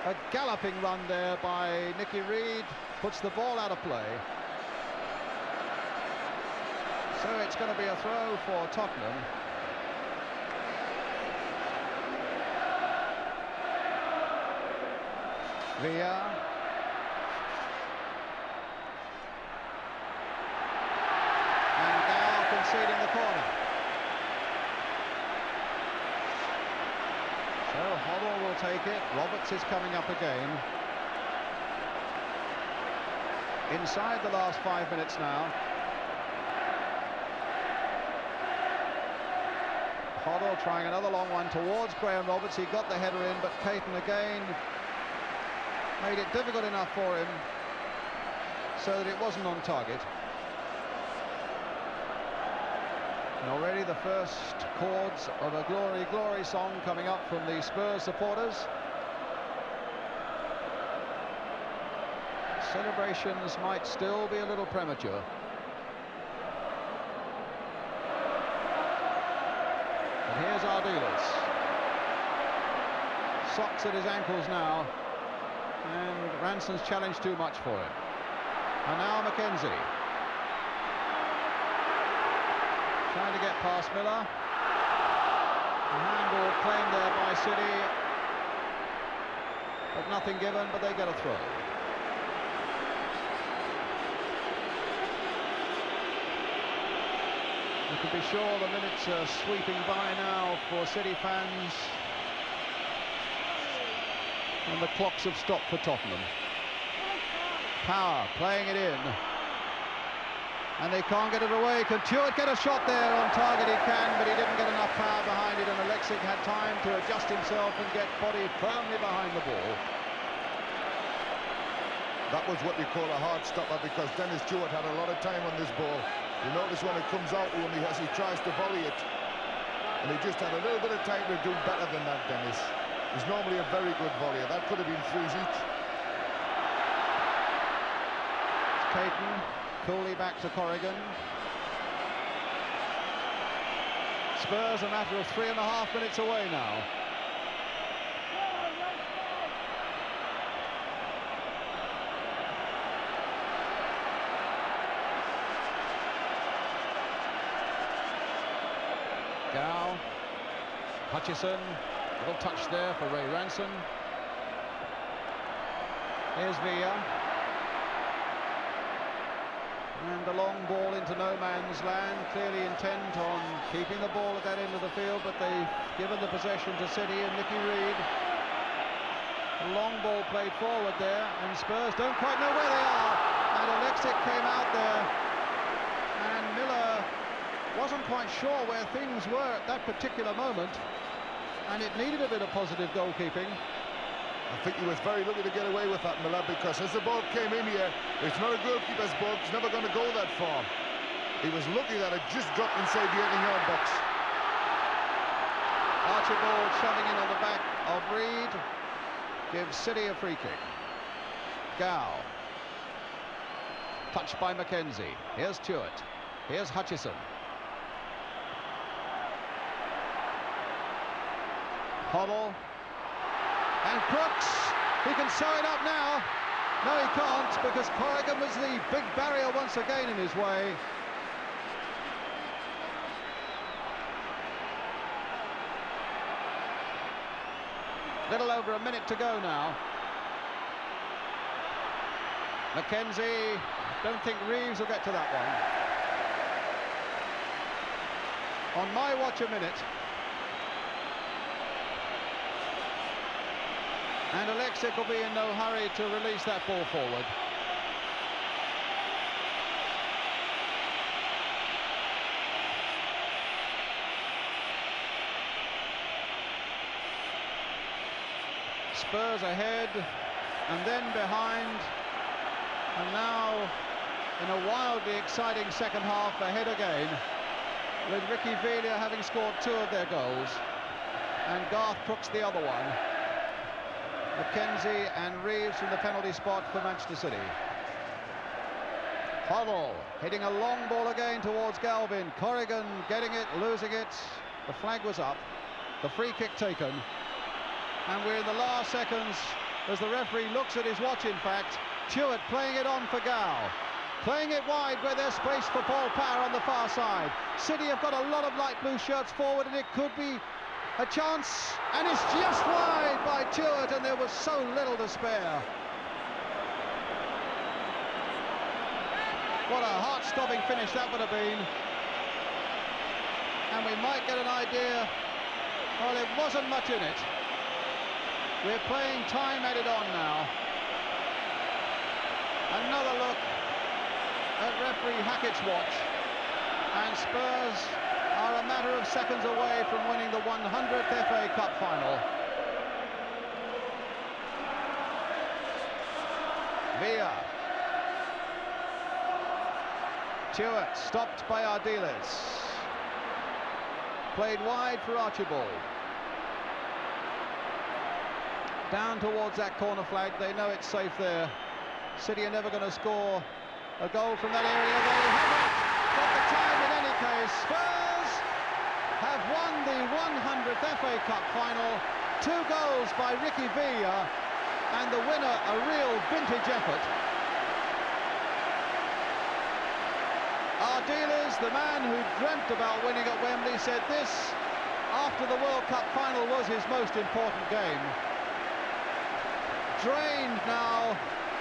a galloping run there by Nicky Reed puts the ball out of play. So it's going to be a throw for Tottenham. Villa. And now conceding the corner. So Hoddle will take it. Roberts is coming up again. Inside the last 5 minutes now. Hoddle trying another long one towards Graham Roberts. He got the header in, but Caton again made it difficult enough for him so that it wasn't on target. And already the first chords of a Glory, Glory song coming up from the Spurs supporters. Celebrations might still be a little premature. And here's Ardiles. Socks at his ankles now. And Ranson's challenged too much for him. And now Mackenzie. Trying to get past Miller. A handball claimed there by City. But nothing given, but they get a throw. You can be sure the minutes are sweeping by now for City fans. And the clocks have stopped for Tottenham. Power playing it in. And they can't get it away. Can Tuart get a shot there on target? He can, but he didn't get enough power behind it, and Alexic had time to adjust himself and get body firmly behind the ball. That was what you call a hard stopper, because Dennis Tuart had a lot of time on this ball. You notice when it comes out to him, as he tries to volley it, and he just had a little bit of time to do better than that, Dennis. He's normally a very good volleyer. That could have been threes each. Caton, coolly back to Corrigan. Spurs a matter of 3.5 minutes away now. Gow, Hutchison, little touch there for Ray Ranson. Here's Villa. And the long ball into no man's land, clearly intent on keeping the ball at that end of the field, but they've given the possession to City and Nicky Reed. A long ball played forward there, and Spurs don't quite know where they are. And Alexic came out there, and Miller wasn't quite sure where things were at that particular moment, and it needed a bit of positive goalkeeping. I think he was very lucky to get away with that, Miller, because as the ball came in here, it's not a goalkeeper's ball, it's never going to go that far. He was lucky that it just dropped inside the 18-yard box. Archibald shoving in on the back of Reed, gives City a free kick. Gow. Touched by Mackenzie. Here's Tuart. Here's Hutchison. Hoddle. And Crooks, he can sew it up now. No, he can't, because Corrigan was the big barrier once again in his way. Little over a minute to go now. Mackenzie, don't think Reeves will get to that one. On my watch, a minute. And Alexic will be in no hurry to release that ball forward. Spurs ahead, and then behind, and now in a wildly exciting second half, ahead again, with Ricky Villa having scored 2 of their goals, and Garth Crooks the other one. Mackenzie and Reeves from the penalty spot for Manchester City. Hoddle hitting a long ball again towards Galvin. Corrigan getting it, losing it. The flag was up. The free kick taken. And we're in the last seconds as the referee looks at his watch, in fact. Chewett playing it on for Gow. Playing it wide where there's space for Paul Power on the far side. City have got a lot of light blue shirts forward, and it could be a chance, and it's just wide by Chewett, and there was so little to spare. What a heart-stopping finish that would have been. And we might get an idea. Well, there wasn't much in it. We're playing time added on now. Another look at referee Hackett's watch, and Spurs are a matter of seconds away from winning the 100th FA Cup final. Villa. Chewett stopped by Ardiles. Played wide for Archibald. Down towards that corner flag. They know it's safe there. City are never going to score a goal from that area. They haven't got the time in any case. Spurs have won the 100th FA Cup final. 2 goals by Ricky Villa, and the winner a real vintage effort. Ardiles, the man who dreamt about winning at Wembley, said this after the World Cup final was his most important game. Drained now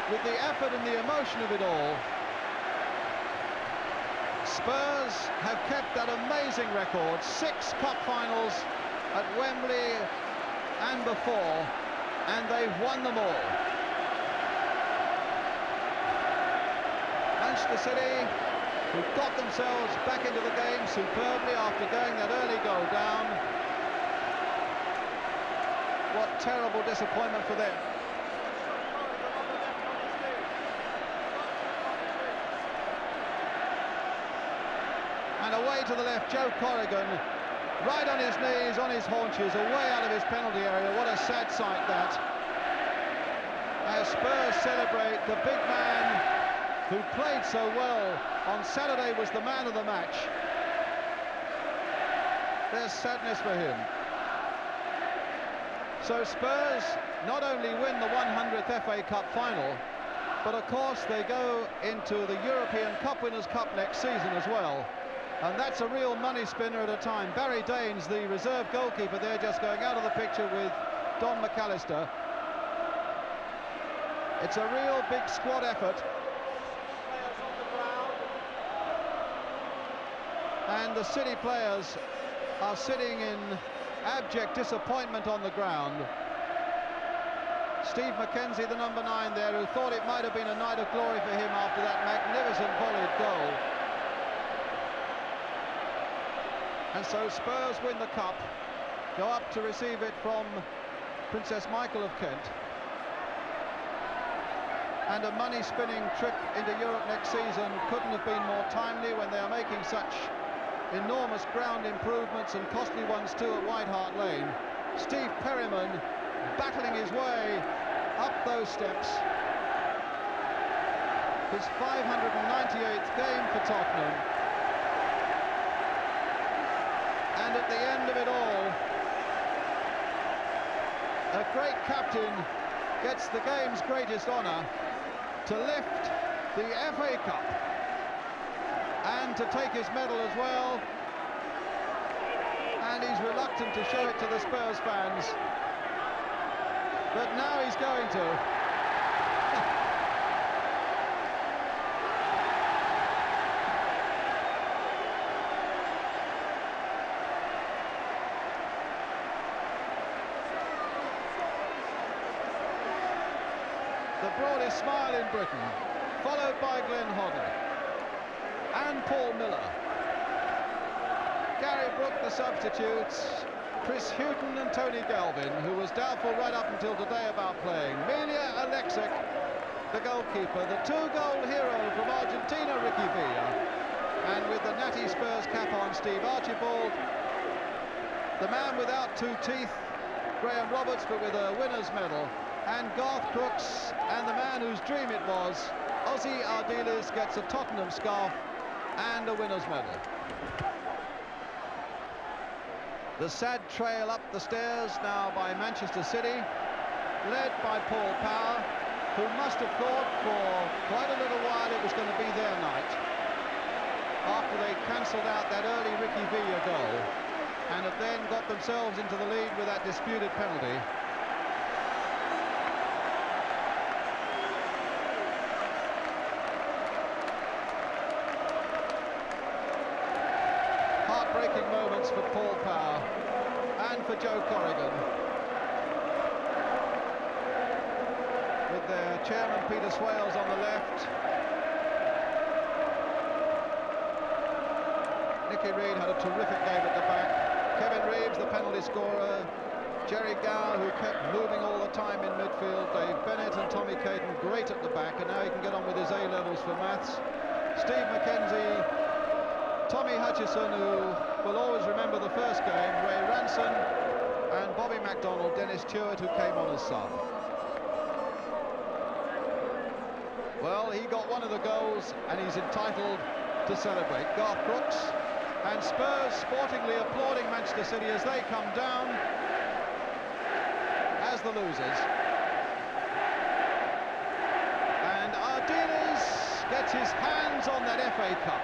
with the effort and the emotion of it all. Spurs have kept that amazing record, 6 cup finals at Wembley and before, and they've won them all. Manchester City, who got themselves back into the game superbly after going that early goal down. What terrible disappointment for them. And away to the left, Joe Corrigan, right on his knees, on his haunches, away out of his penalty area. What a sad sight that. As Spurs celebrate the big man who played so well on Saturday, was the man of the match. There's sadness for him. So Spurs not only win the 100th FA Cup final, but of course they go into the European Cup Winners' Cup next season as well. And that's a real money spinner at a time. Barry Daines, the reserve goalkeeper there, just going out of the picture with Don McAllister. It's a real big squad effort. And the City players are sitting in abject disappointment on the ground. Steve Mackenzie, the number 9 there, who thought it might have been a night of glory for him after that magnificent volleyed goal. And so Spurs win the cup, go up to receive it from Princess Michael of Kent. And a money-spinning trip into Europe next season couldn't have been more timely when they are making such enormous ground improvements, and costly ones too, at White Hart Lane. Steve Perryman battling his way up those steps. His 598th game for Tottenham. And at the end of it all, great captain gets the game's greatest honour to lift the FA Cup and to take his medal as well, and he's reluctant to show it to the Spurs fans, but now he's going to. The broadest smile in Britain, followed by Glenn Hoddle and Paul Miller. Gary Brooke, the substitutes, Chris Hughton and Tony Galvin, who was doubtful right up until today about playing. Milja Alexic, the goalkeeper, the two-goal hero from Argentina, Ricky Villa, and with the natty Spurs cap on, Steve Archibald, the man without two teeth, Graham Roberts, but with a winner's medal, and Garth Crooks, and the man whose dream it was, Ozzy Ardiles, gets a Tottenham scarf and a winner's medal. The sad trail up the stairs now by Manchester City, led by Paul Power, who must have thought for quite a little while it was going to be their night, after they cancelled out that early Ricky Villa goal, and have then got themselves into the lead with that disputed penalty. Heartbreaking moments for Paul Power and for Joe Corrigan, with their chairman Peter Swales on the left. Nicky Reed had a terrific game at the back. Kevin Reeves, the penalty scorer. Jerry Gower, who kept moving all the time in midfield. Dave Bennett and Tommy Caden great at the back, and now he can get on with his A-levels for maths. Steve McKenzie, Tommy Hutchison, who will always remember the first game, Ray Ranson, and Bobby MacDonald, Dennis Stewart, who came on as sub. Well, he got one of the goals, and he's entitled to celebrate. Garth Crooks and Spurs sportingly applauding Manchester City as they come down as the losers. And Ardiles gets his hands on that FA Cup.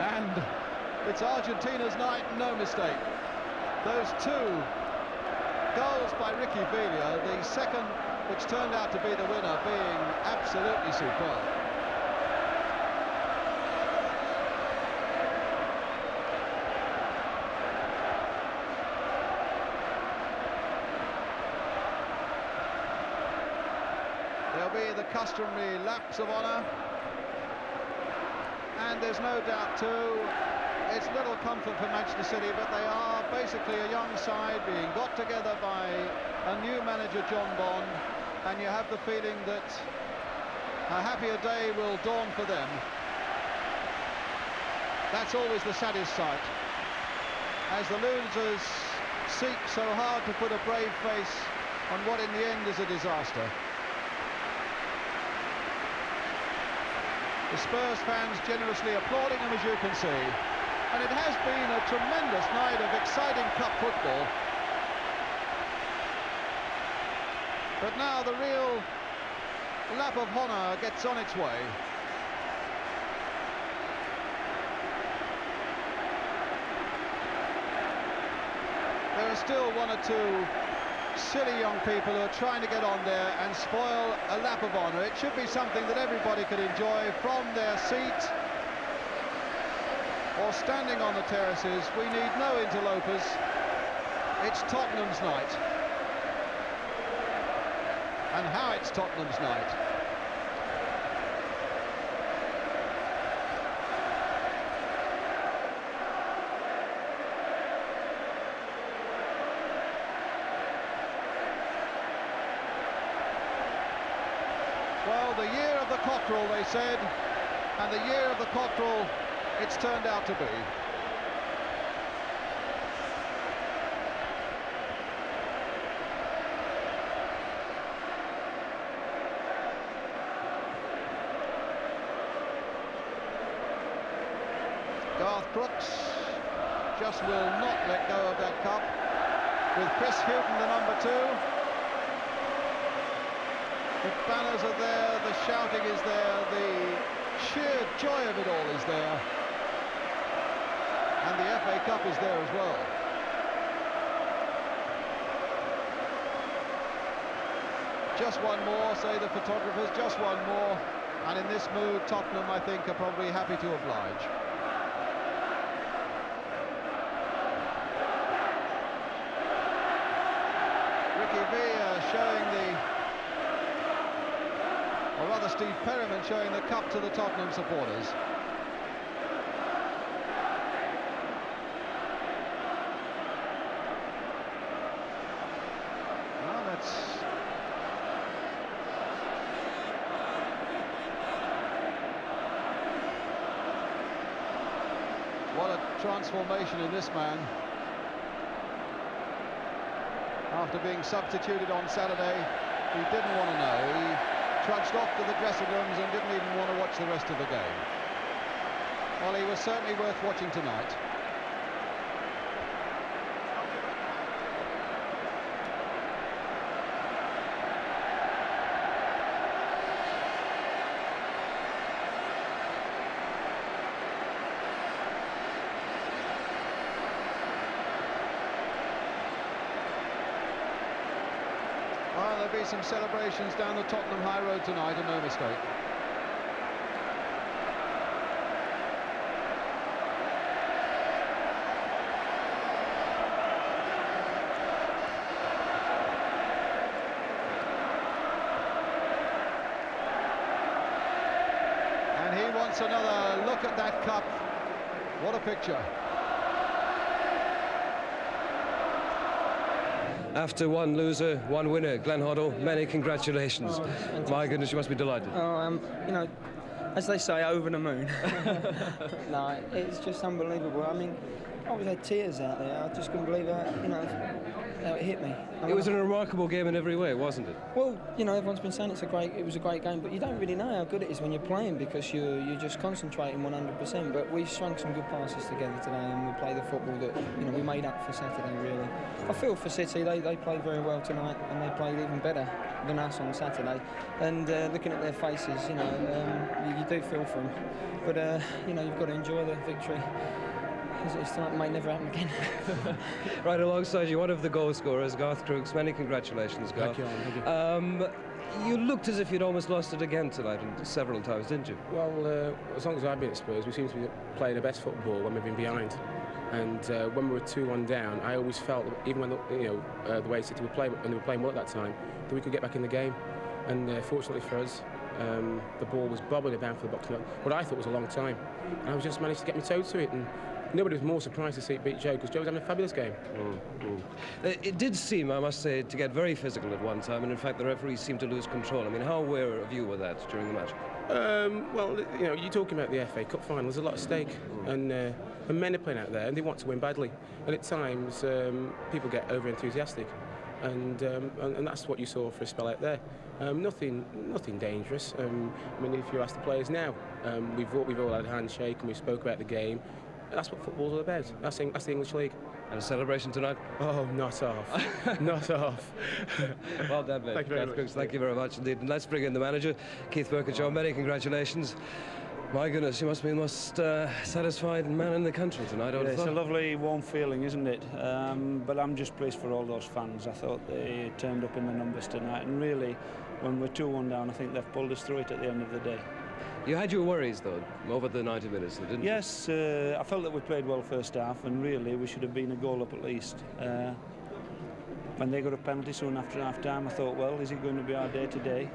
And it's Argentina's night, no mistake. Those two goals by Ricky Villa, the second, which turned out to be the winner, being absolutely superb. There'll be the customary lapse of honour. And there's no doubt too, it's little comfort for Manchester City, but they are basically a young side being got together by a new manager, John Bond, and you have the feeling that a happier day will dawn for them. That's always the saddest sight, as the losers seek so hard to put a brave face on what in the end is a disaster. The Spurs fans generously applauding them, as you can see. And it has been a tremendous night of exciting cup football. But now the real lap of honour gets on its way. There are still one or two silly young people who are trying to get on there and spoil a lap of honour. It should be something that everybody could enjoy from their seat or standing on the terraces. We need no interlopers. It's Tottenham's night. And how it's Tottenham's night. Well, the year of the cockerel, they said, and the year of the cockerel it's turned out to be. Garth Crooks just will not let go of that cup. With Chris Hughton, the number 2. The banners are there, the shouting is there, the sheer joy of it all is there. And the FA Cup is there as well. Just one more, say the photographers, just one more. And in this mood, Tottenham, I think, are probably happy to oblige. Ricky V showing or rather Steve Perryman showing the cup to the Tottenham supporters. Well, that's... What a transformation in this man. After being substituted on Saturday, he didn't want to know. He trudged off to the dressing rooms and didn't even want to watch the rest of the game. Well, he was certainly worth watching tonight. Well, there'll be some celebrations down the Tottenham High Road tonight, and no mistake. And he wants another look at that cup. What a picture. After one loser, one winner, Glenn Hoddle, many congratulations. Oh, my goodness, you must be delighted. Oh, you know, as they say, over the moon. No, it's just unbelievable. I mean, I always had tears out there. I just couldn't believe how, you know, how it hit me. It was a remarkable game in every way, wasn't it? Well, you know, everyone's been saying it was a great game, but you don't really know how good it is when you're playing because you're just concentrating 100%. But we strung some good passes together today, and we played the football that, you know, we made up for Saturday. Really, I feel for City. They played very well tonight, and they played even better than us on Saturday. And looking at their faces, you know, you do feel for them. But you know, you've got to enjoy the victory. It's like it might never happen again. Right alongside you, one of the goal scorers, Garth Crooks. Many congratulations, Garth. Thank you. You looked as if you'd almost lost it again tonight several times, didn't you? Well, as long as I've been at Spurs, we seem to be playing the best football when we've been behind. And when we were 2-1 down, I always felt, even when the way City were playing, when they were playing well at that time, that we could get back in the game. And fortunately for us, the ball was bobbling about for the box. What I thought was a long time. And I was just managed to get my toe to it. And nobody was more surprised to see it beat Joe, because Joe was having a fabulous game. It did seem, I must say, to get very physical at one time, and in fact the referee seemed to lose control. I mean, how aware of you were that during the match? Well, you know, you're talking about the FA Cup final. There's a lot at stake, and men are playing out there, and they want to win badly. And at times, people get over-enthusiastic, and that's what you saw for a spell out there. Nothing dangerous. I mean, if you ask the players now, we've all had a handshake and we spoke about the game. That's what football's all about. That's the English League. And a celebration tonight? Oh, not half. Not half. Well done, mate. Thank you very much. Thank you very much indeed. And let's bring in the manager, Keith Burkitt. Many congratulations. My goodness, you must be the most satisfied man in the country tonight. It's a lovely, warm feeling, isn't it? But I'm just pleased for all those fans. I thought they turned up in the numbers tonight, and really, when we're 2-1 down, I think they've pulled us through it at the end of the day. You had your worries, though, over the 90 minutes, didn't you? Yes, I felt that we played well first half, and really we should have been a goal up at least. When they got a penalty soon after half-time, I thought, well, is it going to be our day today?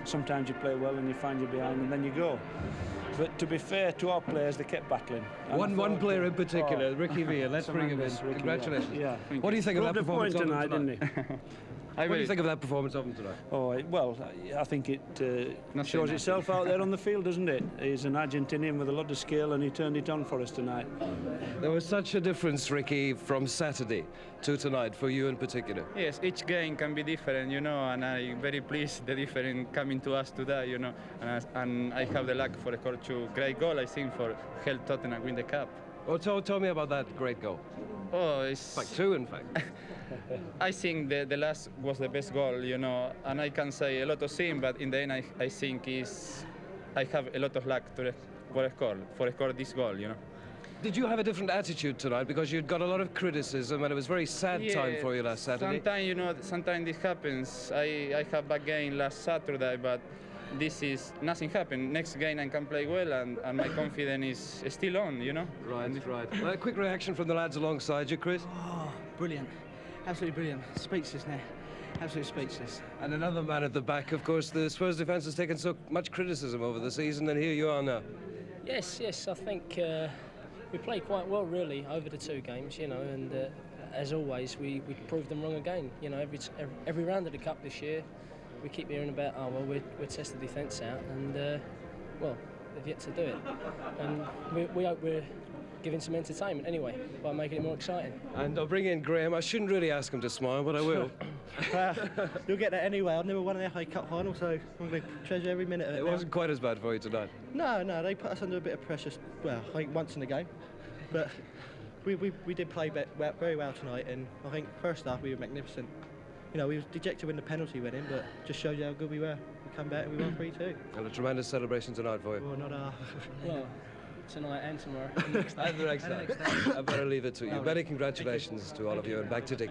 Sometimes you play well and you find you're behind and then you go. But to be fair to our players, they kept battling. One player in particular, Ricky V. Let's bring him in. Congratulations. Yeah. What do you think of that performance tonight, didn't he? What do you think of that performance of him tonight? Oh, well, I think it shows itself out there on the field, doesn't it? He's an Argentinian with a lot of skill, and he turned it on for us tonight. There was such a difference, Ricky, from Saturday to tonight, for you in particular. Yes, each game can be different, you know, and I'm very pleased the difference coming to us today, you know, and I have the luck for score 2 great goal, I think, for help Tottenham win the cup. Well, tell me about that great goal. Oh, it's Like 2, in fact. I think the last was the best goal, you know, and I can say a lot of things, but in the end I think I have a lot of luck for score this goal, you know. Did you have a different attitude tonight? Because you'd got a lot of criticism and it was a very sad time for you last Saturday. Sometimes, you know, sometimes this happens. I have bad game last Saturday, but this is nothing happened. Next game I can play well, and my confidence is still on, you know. Right. Well, a quick reaction from the lads alongside you, Chris. Oh, brilliant. Absolutely brilliant. Speechless now. Absolutely speechless. And another man at the back, of course. The Spurs defence has taken so much criticism over the season, and here you are now. Yes, I think we played quite well, really, over the 2 games, you know, and as always, we proved them wrong again. You know, every round of the Cup this year, we keep hearing about, oh, well, we're test the defence out, and, well, they've yet to do it. And we hope we're giving some entertainment anyway by making it more exciting. And I'll bring in Graham. I shouldn't really ask him to smile, but I will. You'll get that anyway. I've never won an FA Cup final, so I'm going to treasure every minute of it. It wasn't quite as bad for you tonight. No, they put us under a bit of pressure. Well, I think once in the game, but we did play very well tonight, and I think first half we were magnificent. You know, we was dejected when the penalty went in, but just shows you how good we were. We come back and we won 3-2. And a tremendous celebration tonight for you. Well, not our. Well, tonight and tomorrow. And the next time. I better leave it to you. Many congratulations to all of you, and back to Dickie.